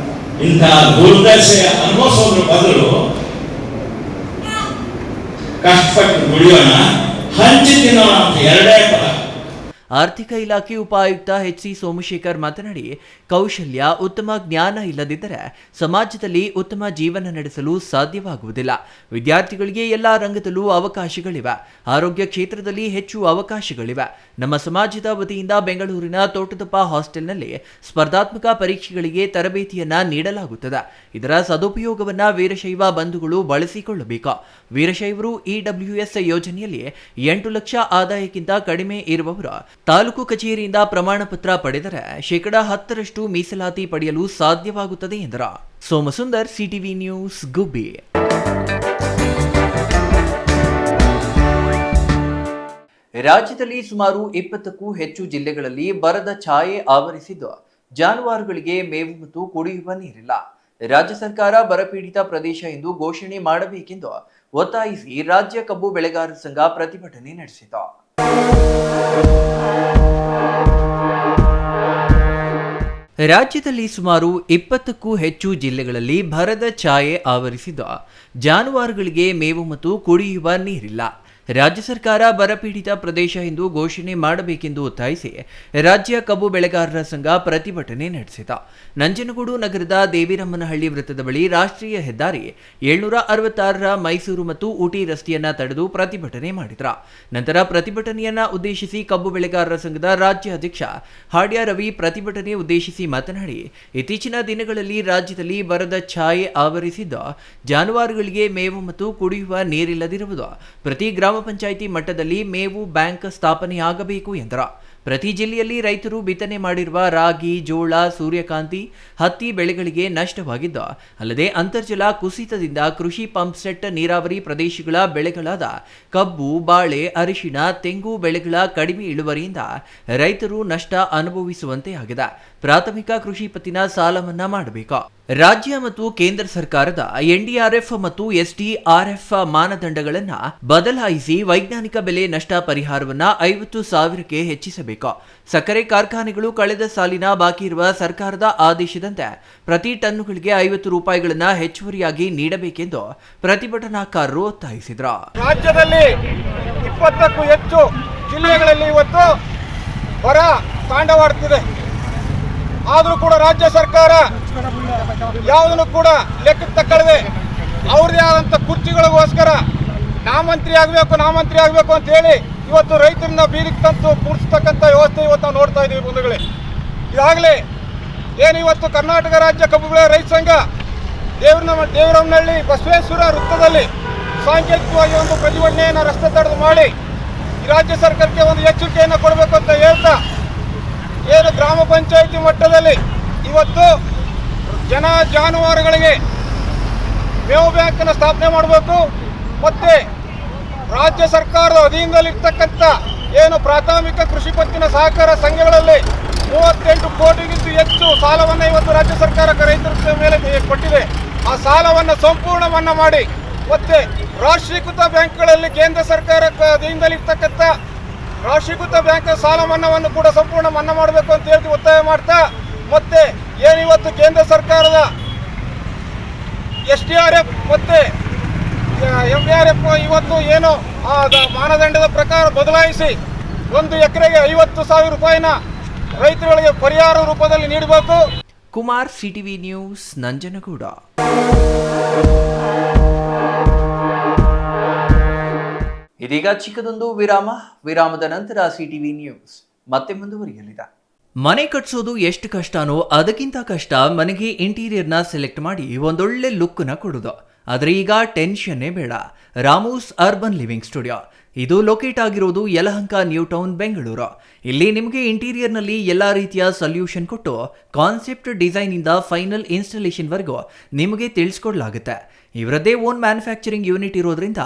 [SPEAKER 15] ಇಂತಹ ದುರ್ದಶೆ ಅನುಭವಿಸೋದ್ರ ಬದಲು ಕಷ್ಟಪಟ್ಟು ದುಡಿಯೋಣ, ಹಂಚಿ ತಿನ್ನೋಣ ಅಂತ ಎರಡೇ ಪದ.
[SPEAKER 2] ಆರ್ಥಿಕ ಇಲಾಖೆ ಉಪಾಯುಕ್ತ ಎಚ್.ಸಿ. ಸೋಮಶೇಖರ್ ಮಾತನಾಡಿ, ಕೌಶಲ್ಯ, ಉತ್ತಮ ಜ್ಞಾನ ಇಲ್ಲದಿದ್ದರೆ ಸಮಾಜದಲ್ಲಿ ಉತ್ತಮ ಜೀವನ ನಡೆಸಲು ಸಾಧ್ಯವಾಗುವುದಿಲ್ಲ. ವಿದ್ಯಾರ್ಥಿಗಳಿಗೆ ಎಲ್ಲ ರಂಗದಲ್ಲೂ ಅವಕಾಶಗಳಿವೆ. ಆರೋಗ್ಯ ಕ್ಷೇತ್ರದಲ್ಲಿ ಹೆಚ್ಚು ಅವಕಾಶಗಳಿವೆ. ನಮ್ಮ ಸಮಾಜದ ವತಿಯಿಂದ ಬೆಂಗಳೂರಿನ ತೋಟದಪ್ಪ ಹಾಸ್ಟೆಲ್ನಲ್ಲಿ ಸ್ಪರ್ಧಾತ್ಮಕ ಪರೀಕ್ಷೆಗಳಿಗೆ ತರಬೇತಿಯನ್ನ ನೀಡಲಾಗುತ್ತದೆ. ಇದರ ಸದುಪಯೋಗವನ್ನ ವೀರಶೈವ ಬಂಧುಗಳು ಬಳಸಿಕೊಳ್ಳಬೇಕು. ವೀರಶೈವರು EWS ಯೋಜನೆಯಲ್ಲಿ 8 ಲಕ್ಷ ಆದಾಯಕ್ಕಿಂತ ಕಡಿಮೆ ಇರುವವರು ತಾಲೂಕು ಕಚೇರಿಯಿಂದ ಪ್ರಮಾಣ ಪತ್ರ ಪಡೆದರೆ 10% ಮೀಸಲಾತಿ ಪಡೆಯಲು ಸಾಧ್ಯವಾಗುತ್ತದೆ ಎಂದರು. ಸೋಮಸುಂದರ್, CTV ನ್ಯೂಸ್, ಗುಬ್ಬಿ. ರಾಜ್ಯದಲ್ಲಿ ಸುಮಾರು 20ಕ್ಕೂ ಹೆಚ್ಚು ಜಿಲ್ಲೆಗಳಲ್ಲಿ ಬರದ ಛಾಯೆ ಆವರಿಸಿದ್ದು ಜಾನುವಾರುಗಳಿಗೆ ಮೇವು ಮತ್ತು ಕುಡಿಯುವ ನೀರಿಲ್ಲ. ರಾಜ್ಯ ಸರ್ಕಾರ ಬರಪೀಡಿತ ಪ್ರದೇಶ ಎಂದು ಘೋಷಣೆ ಮಾಡಬೇಕೆಂದು ಒತ್ತಾಯಿಸಿ ರಾಜ್ಯ ಕಬ್ಬು ಬೆಳೆಗಾರರ ಸಂಘ ಪ್ರತಿಭಟನೆ ನಡೆಸಿತು. ರಾಜ್ಯದಲ್ಲಿ ಸುಮಾರು 20ಕ್ಕೂ ಹೆಚ್ಚು ಜಿಲ್ಲೆಗಳಲ್ಲಿ ಬರದ ಛಾಯೆ ಆವರಿಸಿದ್ದು ಜಾನುವಾರುಗಳಿಗೆ ಮೇವು ಮತ್ತು ಕುಡಿಯುವ ನೀರಿಲ್ಲ. ರಾಜ್ಯ ಸರ್ಕಾರ ಬರಪೀಡಿತ ಪ್ರದೇಶ ಎಂದು ಘೋಷಣೆ ಮಾಡಬೇಕೆಂದು ಒತ್ತಾಯಿಸಿ ರಾಜ್ಯ ಕಬ್ಬು ಬೆಳೆಗಾರರ ಸಂಘ ಪ್ರತಿಭಟನೆ ನಡೆಸಿತು. ನಂಜನಗೂಡು ನಗರದ ದೇವಿರಮ್ಮನಹಳ್ಳಿ ವೃತ್ತದ ಬಳಿ ರಾಷ್ಟ್ರೀಯ ಹೆದ್ದಾರಿ 766ರ ಮೈಸೂರು ಮತ್ತು ಊಟಿ ರಸ್ತೆಯನ್ನ ತಡೆದು ಪ್ರತಿಭಟನೆ ಮಾಡಿದ್ರು. ನಂತರ ಪ್ರತಿಭಟನೆಯನ್ನ ಉದ್ದೇಶಿಸಿ ಕಬ್ಬು ಬೆಳೆಗಾರರ ಸಂಘದ ರಾಜ್ಯ ಅಧ್ಯಕ್ಷ ಹಾಡ್ಯ ರವಿ ಪ್ರತಿಭಟನೆ ಉದ್ದೇಶಿಸಿ ಮಾತನಾಡಿ, ಇತ್ತೀಚಿನ ದಿನಗಳಲ್ಲಿ ರಾಜ್ಯದಲ್ಲಿ ಬರದ ಛಾಯೆ ಆವರಿಸಿದ್ದು ಜಾನುವಾರುಗಳಿಗೆ ಮೇವು ಮತ್ತು ಕುಡಿಯುವ ನೀರಿಲ್ಲದಿರುವುದು. ಪ್ರತಿ ಗ್ರಾಮ ಪಂಚಾಯಿತಿ ಮಟ್ಟದಲ್ಲಿ ಮೇವು ಬ್ಯಾಂಕ್ ಸ್ಥಾಪನೆಯಾಗಬೇಕು ಎಂದರು. ಪ್ರತಿ ಜಿಲ್ಲೆಯಲ್ಲಿ ರೈತರು ಬಿತ್ತನೆ ಮಾಡಿರುವ ರಾಗಿ, ಜೋಳ, ಸೂರ್ಯಕಾಂತಿ, ಹತ್ತಿ ಬೆಳೆಗಳಿಗೆ ನಷ್ಟವಾಗಿದ್ದು, ಅಲ್ಲದೆ ಅಂತರ್ಜಲ ಕುಸಿತದಿಂದ ಕೃಷಿ ಪಂಪ್ ಸೆಟ್ ನೀರಾವರಿ ಪ್ರದೇಶಗಳ ಬೆಳೆಗಳಾದ ಕಬ್ಬು, ಬಾಳೆ, ಅರಿಶಿಣ, ತೆಂಗು ಬೆಳೆಗಳ ಕಡಿಮೆ ಇಳುವರಿಯಿಂದ ರೈತರು ನಷ್ಟ ಅನುಭವಿಸುವಂತೆ ಆಗಿದೆ. ಪ್ರಾಥಮಿಕ ಕೃಷಿ ಪತ್ತಿನ ಸಾಲ ಮನ್ನಾ ಮಾಡಬೇಕು. ರಾಜ್ಯ ಮತ್ತು ಕೇಂದ್ರ ಸರ್ಕಾರದ NDRF ಮತ್ತು SDRF ಮಾನದಂಡಗಳನ್ನು ಬದಲಾಯಿಸಿ ವೈಜ್ಞಾನಿಕ ಬೆಲೆ ನಷ್ಟ ಪರಿಹಾರವನ್ನು 50,000ಕ್ಕೆ ಹೆಚ್ಚಿಸಬೇಕು. ಸಕ್ಕರೆ ಕಾರ್ಖಾನೆಗಳು ಕಳೆದ ಸಾಲಿನ ಬಾಕಿ ಇರುವ ಸರ್ಕಾರದ ಆದೇಶದಂತೆ ಪ್ರತಿ ಟನ್ನುಗಳಿಗೆ 50 ರೂಪಾಯಿಗಳನ್ನು ಹೆಚ್ಚುವರಿಯಾಗಿ ನೀಡಬೇಕೆಂದು ಪ್ರತಿಭಟನಾಕಾರರು ಒತ್ತಾಯಿಸಿದರು.
[SPEAKER 8] ರಾಜ್ಯದಲ್ಲಿ 20ಕ್ಕೂ ಹೆಚ್ಚು ಜಿಲ್ಲೆಗಳಲ್ಲಿ ಇವತ್ತು ಬರ ತಾಂಡವಾಡುತ್ತಿದೆ. ಆದರೂ ಕೂಡ ರಾಜ್ಯ ಸರ್ಕಾರ ಯಾವುದನ್ನು ಕೂಡ ಲೆಕ್ಕಕ್ಕೆ ತಕ್ಕಳದೆ ಅವ್ರದೇ ಆದಂಥ ಕುರ್ಚಿಗಳಿಗೋಸ್ಕರ ನಾಮಂತ್ರಿ ಆಗಬೇಕು ಅಂತ ಹೇಳಿ ಇವತ್ತು ರೈತರನ್ನ ಬೀದಿಗೆ ತಂದು ಕೂರಿಸ್ತಕ್ಕಂಥ ವ್ಯವಸ್ಥೆ ಇವತ್ತು ನಾವು ನೋಡ್ತಾ ಇದ್ದೀವಿ ಬಂಧುಗಳೇ. ಈಗಾಗಲೇ ಏನು ಇವತ್ತು ಕರ್ನಾಟಕ ರಾಜ್ಯ ಕಬ್ಬು ಬೆಳೆ ರೈತ ಸಂಘ ದೇವರಮ್ಮನಹಳ್ಳಿ ಬಸವೇಶ್ವರ ವೃತ್ತದಲ್ಲಿ ಸಾಂಕೇತಿಕವಾಗಿ ಒಂದು ಪ್ರತಿಭಟನೆಯನ್ನು ರಸ್ತೆ ತಡೆದು ಮಾಡಿ ಈ ರಾಜ್ಯ ಸರ್ಕಾರಕ್ಕೆ ಒಂದು ಎಚ್ಚರಿಕೆಯನ್ನು ಕೊಡಬೇಕು ಅಂತ ಹೇಳ್ತಾ, ಏನು ಗ್ರಾಮ ಪಂಚಾಯಿತಿ ಮಟ್ಟದಲ್ಲಿ ಇವತ್ತು ಜಾನುವಾರುಗಳಿಗೆ ಮೇವು ಬ್ಯಾಂಕನ್ನು ಸ್ಥಾಪನೆ ಮಾಡಬೇಕು. ಮತ್ತು ರಾಜ್ಯ ಸರ್ಕಾರದ ಅಧೀನದಲ್ಲಿರ್ತಕ್ಕಂಥ ಏನು ಪ್ರಾಥಮಿಕ ಕೃಷಿ ಪತ್ತಿನ ಸಹಕಾರ ಸಂಘಗಳಲ್ಲಿ 38 ಕೋಟಿಗಿಂತ ಹೆಚ್ಚು ಸಾಲವನ್ನು ಇವತ್ತು ರಾಜ್ಯ ಸರ್ಕಾರ ರೈತರ ಮೇಲೆ ಕೊಟ್ಟಿದೆ. ಆ ಸಾಲವನ್ನು ಸಂಪೂರ್ಣ ಮನ್ನಾ ಮಾಡಿ ಮತ್ತು ರಾಷ್ಟ್ರೀಕೃತ ಬ್ಯಾಂಕ್ಗಳಲ್ಲಿ ಕೇಂದ್ರ ಸರ್ಕಾರಕ್ಕೆ ಅಧೀನದಲ್ಲಿರ್ತಕ್ಕಂಥ ರಾಷ್ಟ್ರೀಕೃತ ಬ್ಯಾಂಕ್ ಸಾಲ ಮನ್ನಾವನ್ನು ಕೂಡ ಸಂಪೂರ್ಣ ಮನ್ನಾ ಮಾಡಬೇಕು ಅಂತ ಹೇಳಿ ಒತ್ತಾಯ ಮಾಡ್ತಾ, ಮತ್ತೆ ಏನಿವತ್ತು ಕೇಂದ್ರ ಸರ್ಕಾರದ SDRF ಮತ್ತು MRF ಇವತ್ತು ಏನು ಮಾನದಂಡದ ಪ್ರಕಾರ ಬದಲಾಯಿಸಿ 1 ಎಕರೆಗೆ 50,000 ರೂಪಾಯಿನ ರೈತರುಗಳಿಗೆ ಪರಿಹಾರ ರೂಪದಲ್ಲಿ ನೀಡಬೇಕು.
[SPEAKER 2] Kumar, CTV news, ನಂಜನಗೂಡ. ಇದೀಗ ಚಿಕ್ಕದೊಂದು ವಿರಾಮದ ನಂತರ CTV ನ್ಯೂಸ್ ಮತ್ತೆ ಮುಂದುವರಿಯಲಿದೆ. ಮನೆ ಕಟ್ಸೋದು ಎಷ್ಟು ಕಷ್ಟನೋ ಅದಕ್ಕಿಂತ ಕಷ್ಟ ಮನೆಗೆ ಇಂಟೀರಿಯರ್ನ ಸೆಲೆಕ್ಟ್ ಮಾಡಿ ಒಂದೊಳ್ಳೆ ಲುಕ್ನ ಕೊಡೋದು. ಆದರೆ ಈಗ ಟೆನ್ಷನ್ನೇ ಬೇಡ. ರಾಮೂಸ್ ಅರ್ಬನ್ ಲಿವಿಂಗ್ ಸ್ಟುಡಿಯೋ ಇದು ಲೊಕೇಟ್ ಆಗಿರೋದು ಯಲಹಂಕ ನ್ಯೂ ಟೌನ್ ಬೆಂಗಳೂರು. ಇಲ್ಲಿ ನಿಮಗೆ ಇಂಟೀರಿಯರ್ನಲ್ಲಿ ಎಲ್ಲ ರೀತಿಯ ಸೊಲ್ಯೂಷನ್ ಕೊಟ್ಟು ಕಾನ್ಸೆಪ್ಟ್ ಡಿಸೈನ್ ಇಂದ ಫೈನಲ್ ಇನ್ಸ್ಟಾಲೇಷನ್ ವರೆಗೂ ನಿಮಗೆ ತಿಳಿಸ್ಕೊಡ್ಲಾಗುತ್ತೆ. ಇವರದ್ದೇ ಓನ್ ಮ್ಯಾನುಫ್ಯಾಕ್ಚರಿಂಗ್ ಯೂನಿಟ್ ಇರೋದ್ರಿಂದ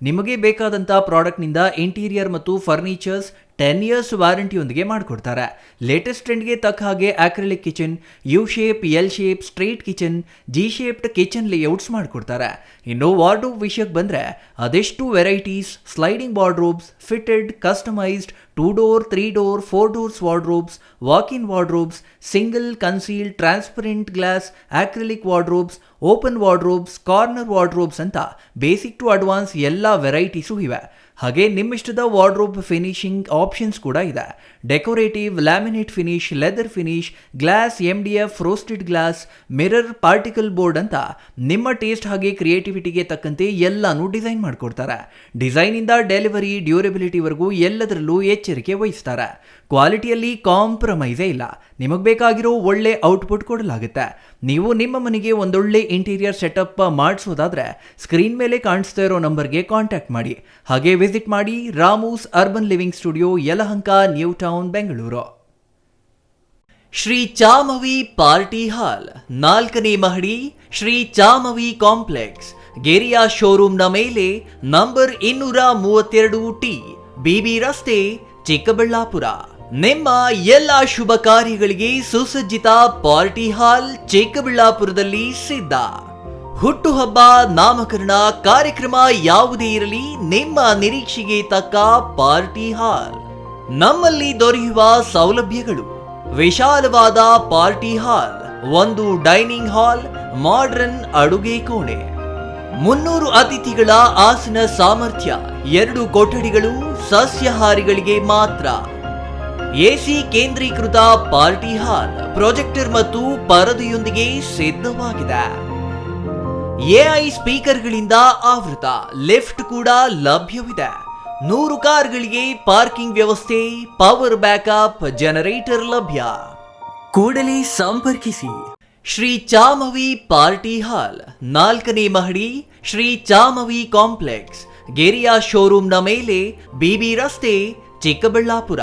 [SPEAKER 2] ನಿಮಗೆ ಬೇಕಾದಂಥ ಪ್ರಾಡಕ್ಟ್ನಿಂದ ಇಂಟೀರಿಯರ್ ಮತ್ತು ಫರ್ನಿಚರ್ಸ್ 10 years ವಾರಂಟಿಯೊಂದಿಗೆ ಮಾಡಿಕೊಡ್ತಾರೆ. ಲೇಟೆಸ್ಟ್ ಟ್ರೆಂಡ್ಗೆ ತಕ್ಕ ಹಾಗೆ acrylic kitchen, U shape, L shape, straight kitchen, G shaped kitchen layouts ಮಾಡಿಕೊಡ್ತಾರೆ. ಇನ್ನು ವಾರ್ಡ್ರೋಬ್ ವಿಷಯಕ್ಕೆ ಬಂದರೆ ಅದೆಷ್ಟು varieties, sliding wardrobes, fitted, customised, 2 door, 3 door, 4 doors wardrobes, walk-in wardrobes, single, concealed, transparent glass, acrylic wardrobes, open wardrobes, corner wardrobes ಅಂತ basic to advance ಎಲ್ಲ varieties ಇವೆ. ಹಾಗೆ ನಿಮ್ಮಿಷ್ಟದ wardrobe finishing options ಕೂಡ ಇದೆ. Decorative, laminate finish, leather finish, glass, MDF, roasted glass, mirror, particle board ಅಂತ ನಿಮ್ಮ taste ಹಾಗೆ ಕ್ರಿಯೇಟಿವಿಟಿಗೆ ತಕ್ಕಂತೆ ಎಲ್ಲಾನು ಡಿಸೈನ್ ಮಾಡಿಕೊಡ್ತಾರೆ. ಡಿಸೈನಿಂದ ಡೆಲಿವರಿ, ಡ್ಯೂರಬಿಲಿಟಿವರೆಗೂ ಎಲ್ಲದರಲ್ಲೂ ಎಚ್ಚರಿಕೆ ವಹಿಸ್ತಾರೆ. ಕ್ವಾಲಿಟಿಯಲ್ಲಿ ಕಾಂಪ್ರಮೈಸೇ ಇಲ್ಲ. ನಿಮಗೆ ಬೇಕಾಗಿರೋ ಒಳ್ಳೆ ಔಟ್ಪುಟ್ ಕೊಡಲಾಗುತ್ತೆ. ನೀವು ನಿಮ್ಮ ಮನೆಗೆ ಒಂದೊಳ್ಳೆ ಇಂಟೀರಿಯರ್ ಸೆಟಪ್ ಮಾಡಿಸೋದಾದ್ರೆ ಸ್ಕ್ರೀನ್ ಮೇಲೆ ಕಾಣಿಸ್ತಾ ಇರೋ ನಂಬರ್ಗೆ ಕಾಂಟ್ಯಾಕ್ಟ್ ಮಾಡಿ. ಹಾಗೆ ವಿಸಿಟ್ ಮಾಡಿ Ramu's urban living studio, Yelahanka, new town, Bengaluru. Shri Chamavi party hall, 4ನೇ ಮಹಡಿ, ಶ್ರೀ ಚಾಮವಿ ಕಾಂಪ್ಲೆಕ್ಸ್, ಗೆರಿಯಾ ಶೋರೂಮ್ನ ಮೇಲೆ, ನಂಬರ್ 232T, BB ರಸ್ತೆ, ಚಿಕ್ಕಬಳ್ಳಾಪುರ. ನಿಮ್ಮ ಎಲ್ಲ ಶುಭ ಕಾರ್ಯಗಳಿಗೆ ಸುಸಜ್ಜಿತ ಪಾರ್ಟಿ ಹಾಲ್ ಚಿಕ್ಕಬಳ್ಳಾಪುರದಲ್ಲಿ ಸಿದ್ಧ. ಹುಟ್ಟುಹಬ್ಬ, ನಾಮಕರಣ, ಕಾರ್ಯಕ್ರಮ ಯಾವುದೇ ಇರಲಿ, ನಿಮ್ಮ ನಿರೀಕ್ಷೆಗೆ ತಕ್ಕ ಪಾರ್ಟಿ ಹಾಲ್. ನಮ್ಮಲ್ಲಿ ದೊರೆಯುವ ಸೌಲಭ್ಯಗಳು: ವಿಶಾಲವಾದ party hall, 1 dining hall, modern ಅಡುಗೆ ಕೋಣೆ, 300 ಅತಿಥಿಗಳ ಆಸನ ಸಾಮರ್ಥ್ಯ, 2 ಕೊಠಡಿಗಳು ಸಸ್ಯಾಹಾರಿಗಳಿಗೆ ಮಾತ್ರ, AC ಕೇಂದ್ರೀಕೃತ ಪಾರ್ಟಿ ಹಾಲ್, ಪ್ರೊಜೆಕ್ಟರ್ ಮತ್ತು ಪರದೆಯೊಂದಿಗೆ ಸಿದ್ಧವಾಗಿದೆ. AI ಸ್ಪೀಕರ್ಗಳಿಂದ ಆವೃತ, ಲಿಫ್ಟ್ ಕೂಡ ಲಭ್ಯವಿದೆ. 100 ಕಾರ್ಗಳಿಗೆ ಪಾರ್ಕಿಂಗ್ ವ್ಯವಸ್ಥೆ, ಪವರ್ ಬ್ಯಾಕಪ್, ಜನರೇಟರ್ ಲಭ್ಯ. ಕೂಡಲೇ ಸಂಪರ್ಕಿಸಿ. ಶ್ರೀ ಚಾಮವಿ ಪಾರ್ಟಿ ಹಾಲ್, 4ನೇ ಮಹಡಿ, ಶ್ರೀ ಚಾಮವಿ ಕಾಂಪ್ಲೆಕ್ಸ್, ಗೆರಿಯಾ ಶೋರೂಮ್ನ ಮೇಲೆ, BB ರಸ್ತೆ, ಚಿಕ್ಕಬಳ್ಳಾಪುರ.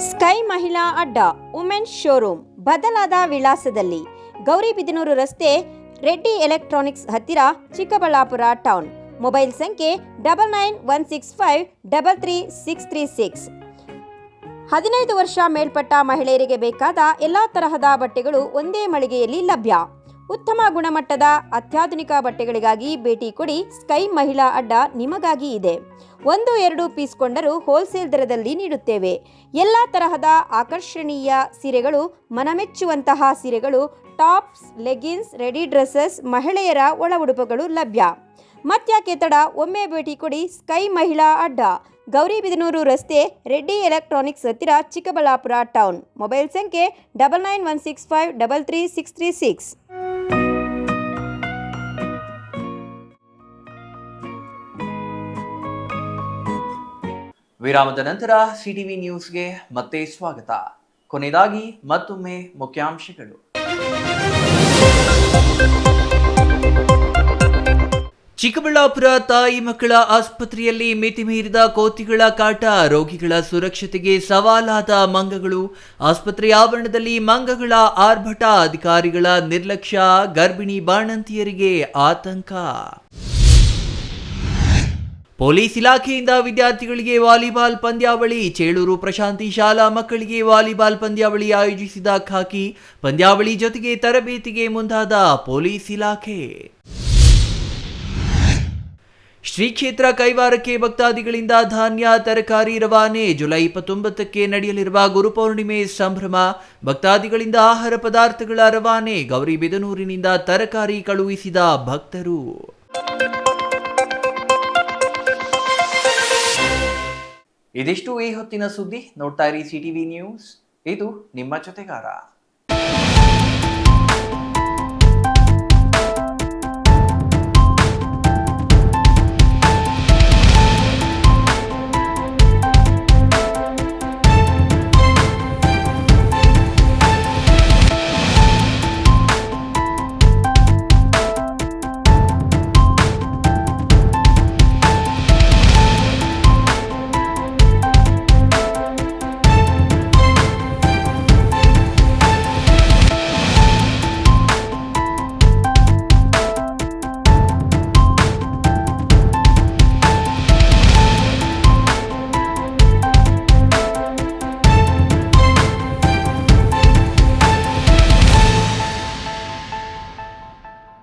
[SPEAKER 11] ಸ್ಕೈ ಮಹಿಳಾ ಅಡ್ಡ, ವುಮೆನ್ಸ್ ಶೋರೂಮ್, ಬದಲಾದ ವಿಳಾಸದಲ್ಲಿ, ಗೌರಿಬಿದನೂರು ರಸ್ತೆ, ರೆಡ್ಡಿ ಎಲೆಕ್ಟ್ರಾನಿಕ್ಸ್ ಹತ್ತಿರ, ಚಿಕ್ಕಬಳ್ಳಾಪುರ ಟೌನ್. ಮೊಬೈಲ್ ಸಂಖ್ಯೆ 9916533636. 15 ವರ್ಷ ಮೇಲ್ಪಟ್ಟ ಮಹಿಳೆಯರಿಗೆ ಬೇಕಾದ ಎಲ್ಲ ತರಹದ ಬಟ್ಟೆಗಳು ಒಂದೇ ಮಳಿಗೆಯಲ್ಲಿ ಲಭ್ಯ. ಉತ್ತಮ ಗುಣಮಟ್ಟದ ಅತ್ಯಾಧುನಿಕ ಬಟ್ಟೆಗಳಿಗಾಗಿ ಭೇಟಿ ಕೊಡಿ. ಸ್ಕೈ ಮಹಿಳಾ ಅಡ್ಡ ನಿಮಗಾಗಿ ಇದೆ. 1-2 ಪೀಸ್ ಕೊಂಡರೂ ಹೋಲ್ಸೇಲ್ ದರದಲ್ಲಿ ನೀಡುತ್ತೇವೆ. ಎಲ್ಲ ತರಹದ ಆಕರ್ಷಣೀಯ ಸೀರೆಗಳು, ಮನಮೆಚ್ಚುವಂತಹ ಸೀರೆಗಳು, ಟಾಪ್ಸ್, ಲೆಗಿನ್ಸ್, ರೆಡಿ ಡ್ರೆಸ್ಸಸ್, ಮಹಿಳೆಯರ ಒಳ ಉಡುಪುಗಳು ಲಭ್ಯ. ಮತ್ತ್ಯಾಕೆ ತಡ, ಒಮ್ಮೆ ಭೇಟಿ ಕೊಡಿ. ಸ್ಕೈ ಮಹಿಳಾ ಅಡ್ಡ, ಗೌರಿಬಿದನೂರು ರಸ್ತೆ, ರೆಡ್ಡಿ ಎಲೆಕ್ಟ್ರಾನಿಕ್ಸ್ ಹತ್ತಿರ, ಚಿಕ್ಕಬಳ್ಳಾಪುರ ಟೌನ್. ಮೊಬೈಲ್ ಸಂಖ್ಯೆ 9916533636.
[SPEAKER 2] ವಿರಾಮದ ನಂತರ ಸಿಟಿವಿ ನ್ಯೂಸ್ಗೆ ಮತ್ತೆ ಸ್ವಾಗತ. ಕೊನೆಯದಾಗಿ ಮತ್ತೊಮ್ಮೆ ಮುಖ್ಯಾಂಶಗಳು. ಚಿಕ್ಕಬಳ್ಳಾಪುರ ತಾಯಿ ಮಕ್ಕಳ ಆಸ್ಪತ್ರೆಯಲ್ಲಿ ಮಿತಿಮೀರಿದ ಕೋತಿಗಳ ಕಾಟ, ರೋಗಿಗಳ ಸುರಕ್ಷತೆಗೆ ಸವಾಲಾದ ಮಂಗಗಳು, ಆಸ್ಪತ್ರೆ ಆವರಣದಲ್ಲಿ ಮಂಗಗಳ ಆರ್ಭಟ, ಅಧಿಕಾರಿಗಳ ನಿರ್ಲಕ್ಷ್ಯ, ಗರ್ಭಿಣಿ ಬಾಣಂತಿಯರಿಗೆ ಆತಂಕ. ಪೊಲೀಸ್ ಇಲಾಖೆಯಿಂದ ವಿದ್ಯಾರ್ಥಿಗಳಿಗೆ ವಾಲಿಬಾಲ್ ಪಂದ್ಯಾವಳಿ, ಚೇಳೂರು ಪ್ರಶಾಂತಿ ಶಾಲಾ ಮಕ್ಕಳಿಗೆ ವಾಲಿಬಾಲ್ ಪಂದ್ಯಾವಳಿ ಆಯೋಜಿಸಿದ ಖಾಕಿ, ಪಂದ್ಯಾವಳಿ ಜೊತೆಗೆ ತರಬೇತಿಗೆ ಮುಂದಾದ ಪೊಲೀಸ್ ಇಲಾಖೆ. ಶ್ರೀ ಕ್ಷೇತ್ರ ಕೈವಾರಕ್ಕೆ ಭಕ್ತಾದಿಗಳಿಂದ ಧಾನ್ಯ, ತರಕಾರಿ ರವಾನೆ. ಜುಲೈ 29ಕ್ಕೆ ನಡೆಯಲಿರುವ ಗುರುಪೌರ್ಣಿಮೆ ಸಂಭ್ರಮ, ಭಕ್ತಾದಿಗಳಿಂದ ಆಹಾರ ಪದಾರ್ಥಗಳ ರವಾನೆ. ಗೌರಿಬಿದನೂರಿನಿಂದ ತರಕಾರಿ ಕಳುಹಿಸಿದ ಭಕ್ತರು. ಇದಿಷ್ಟು ಈ ಹೊತ್ತಿನ ಸುದ್ದಿ. ನೋಡ್ತಾ ಇರಿ ಸಿಟಿವಿ ನ್ಯೂಸ್, ಇದು ನಿಮ್ಮ ಜೊತೆಗಾರ.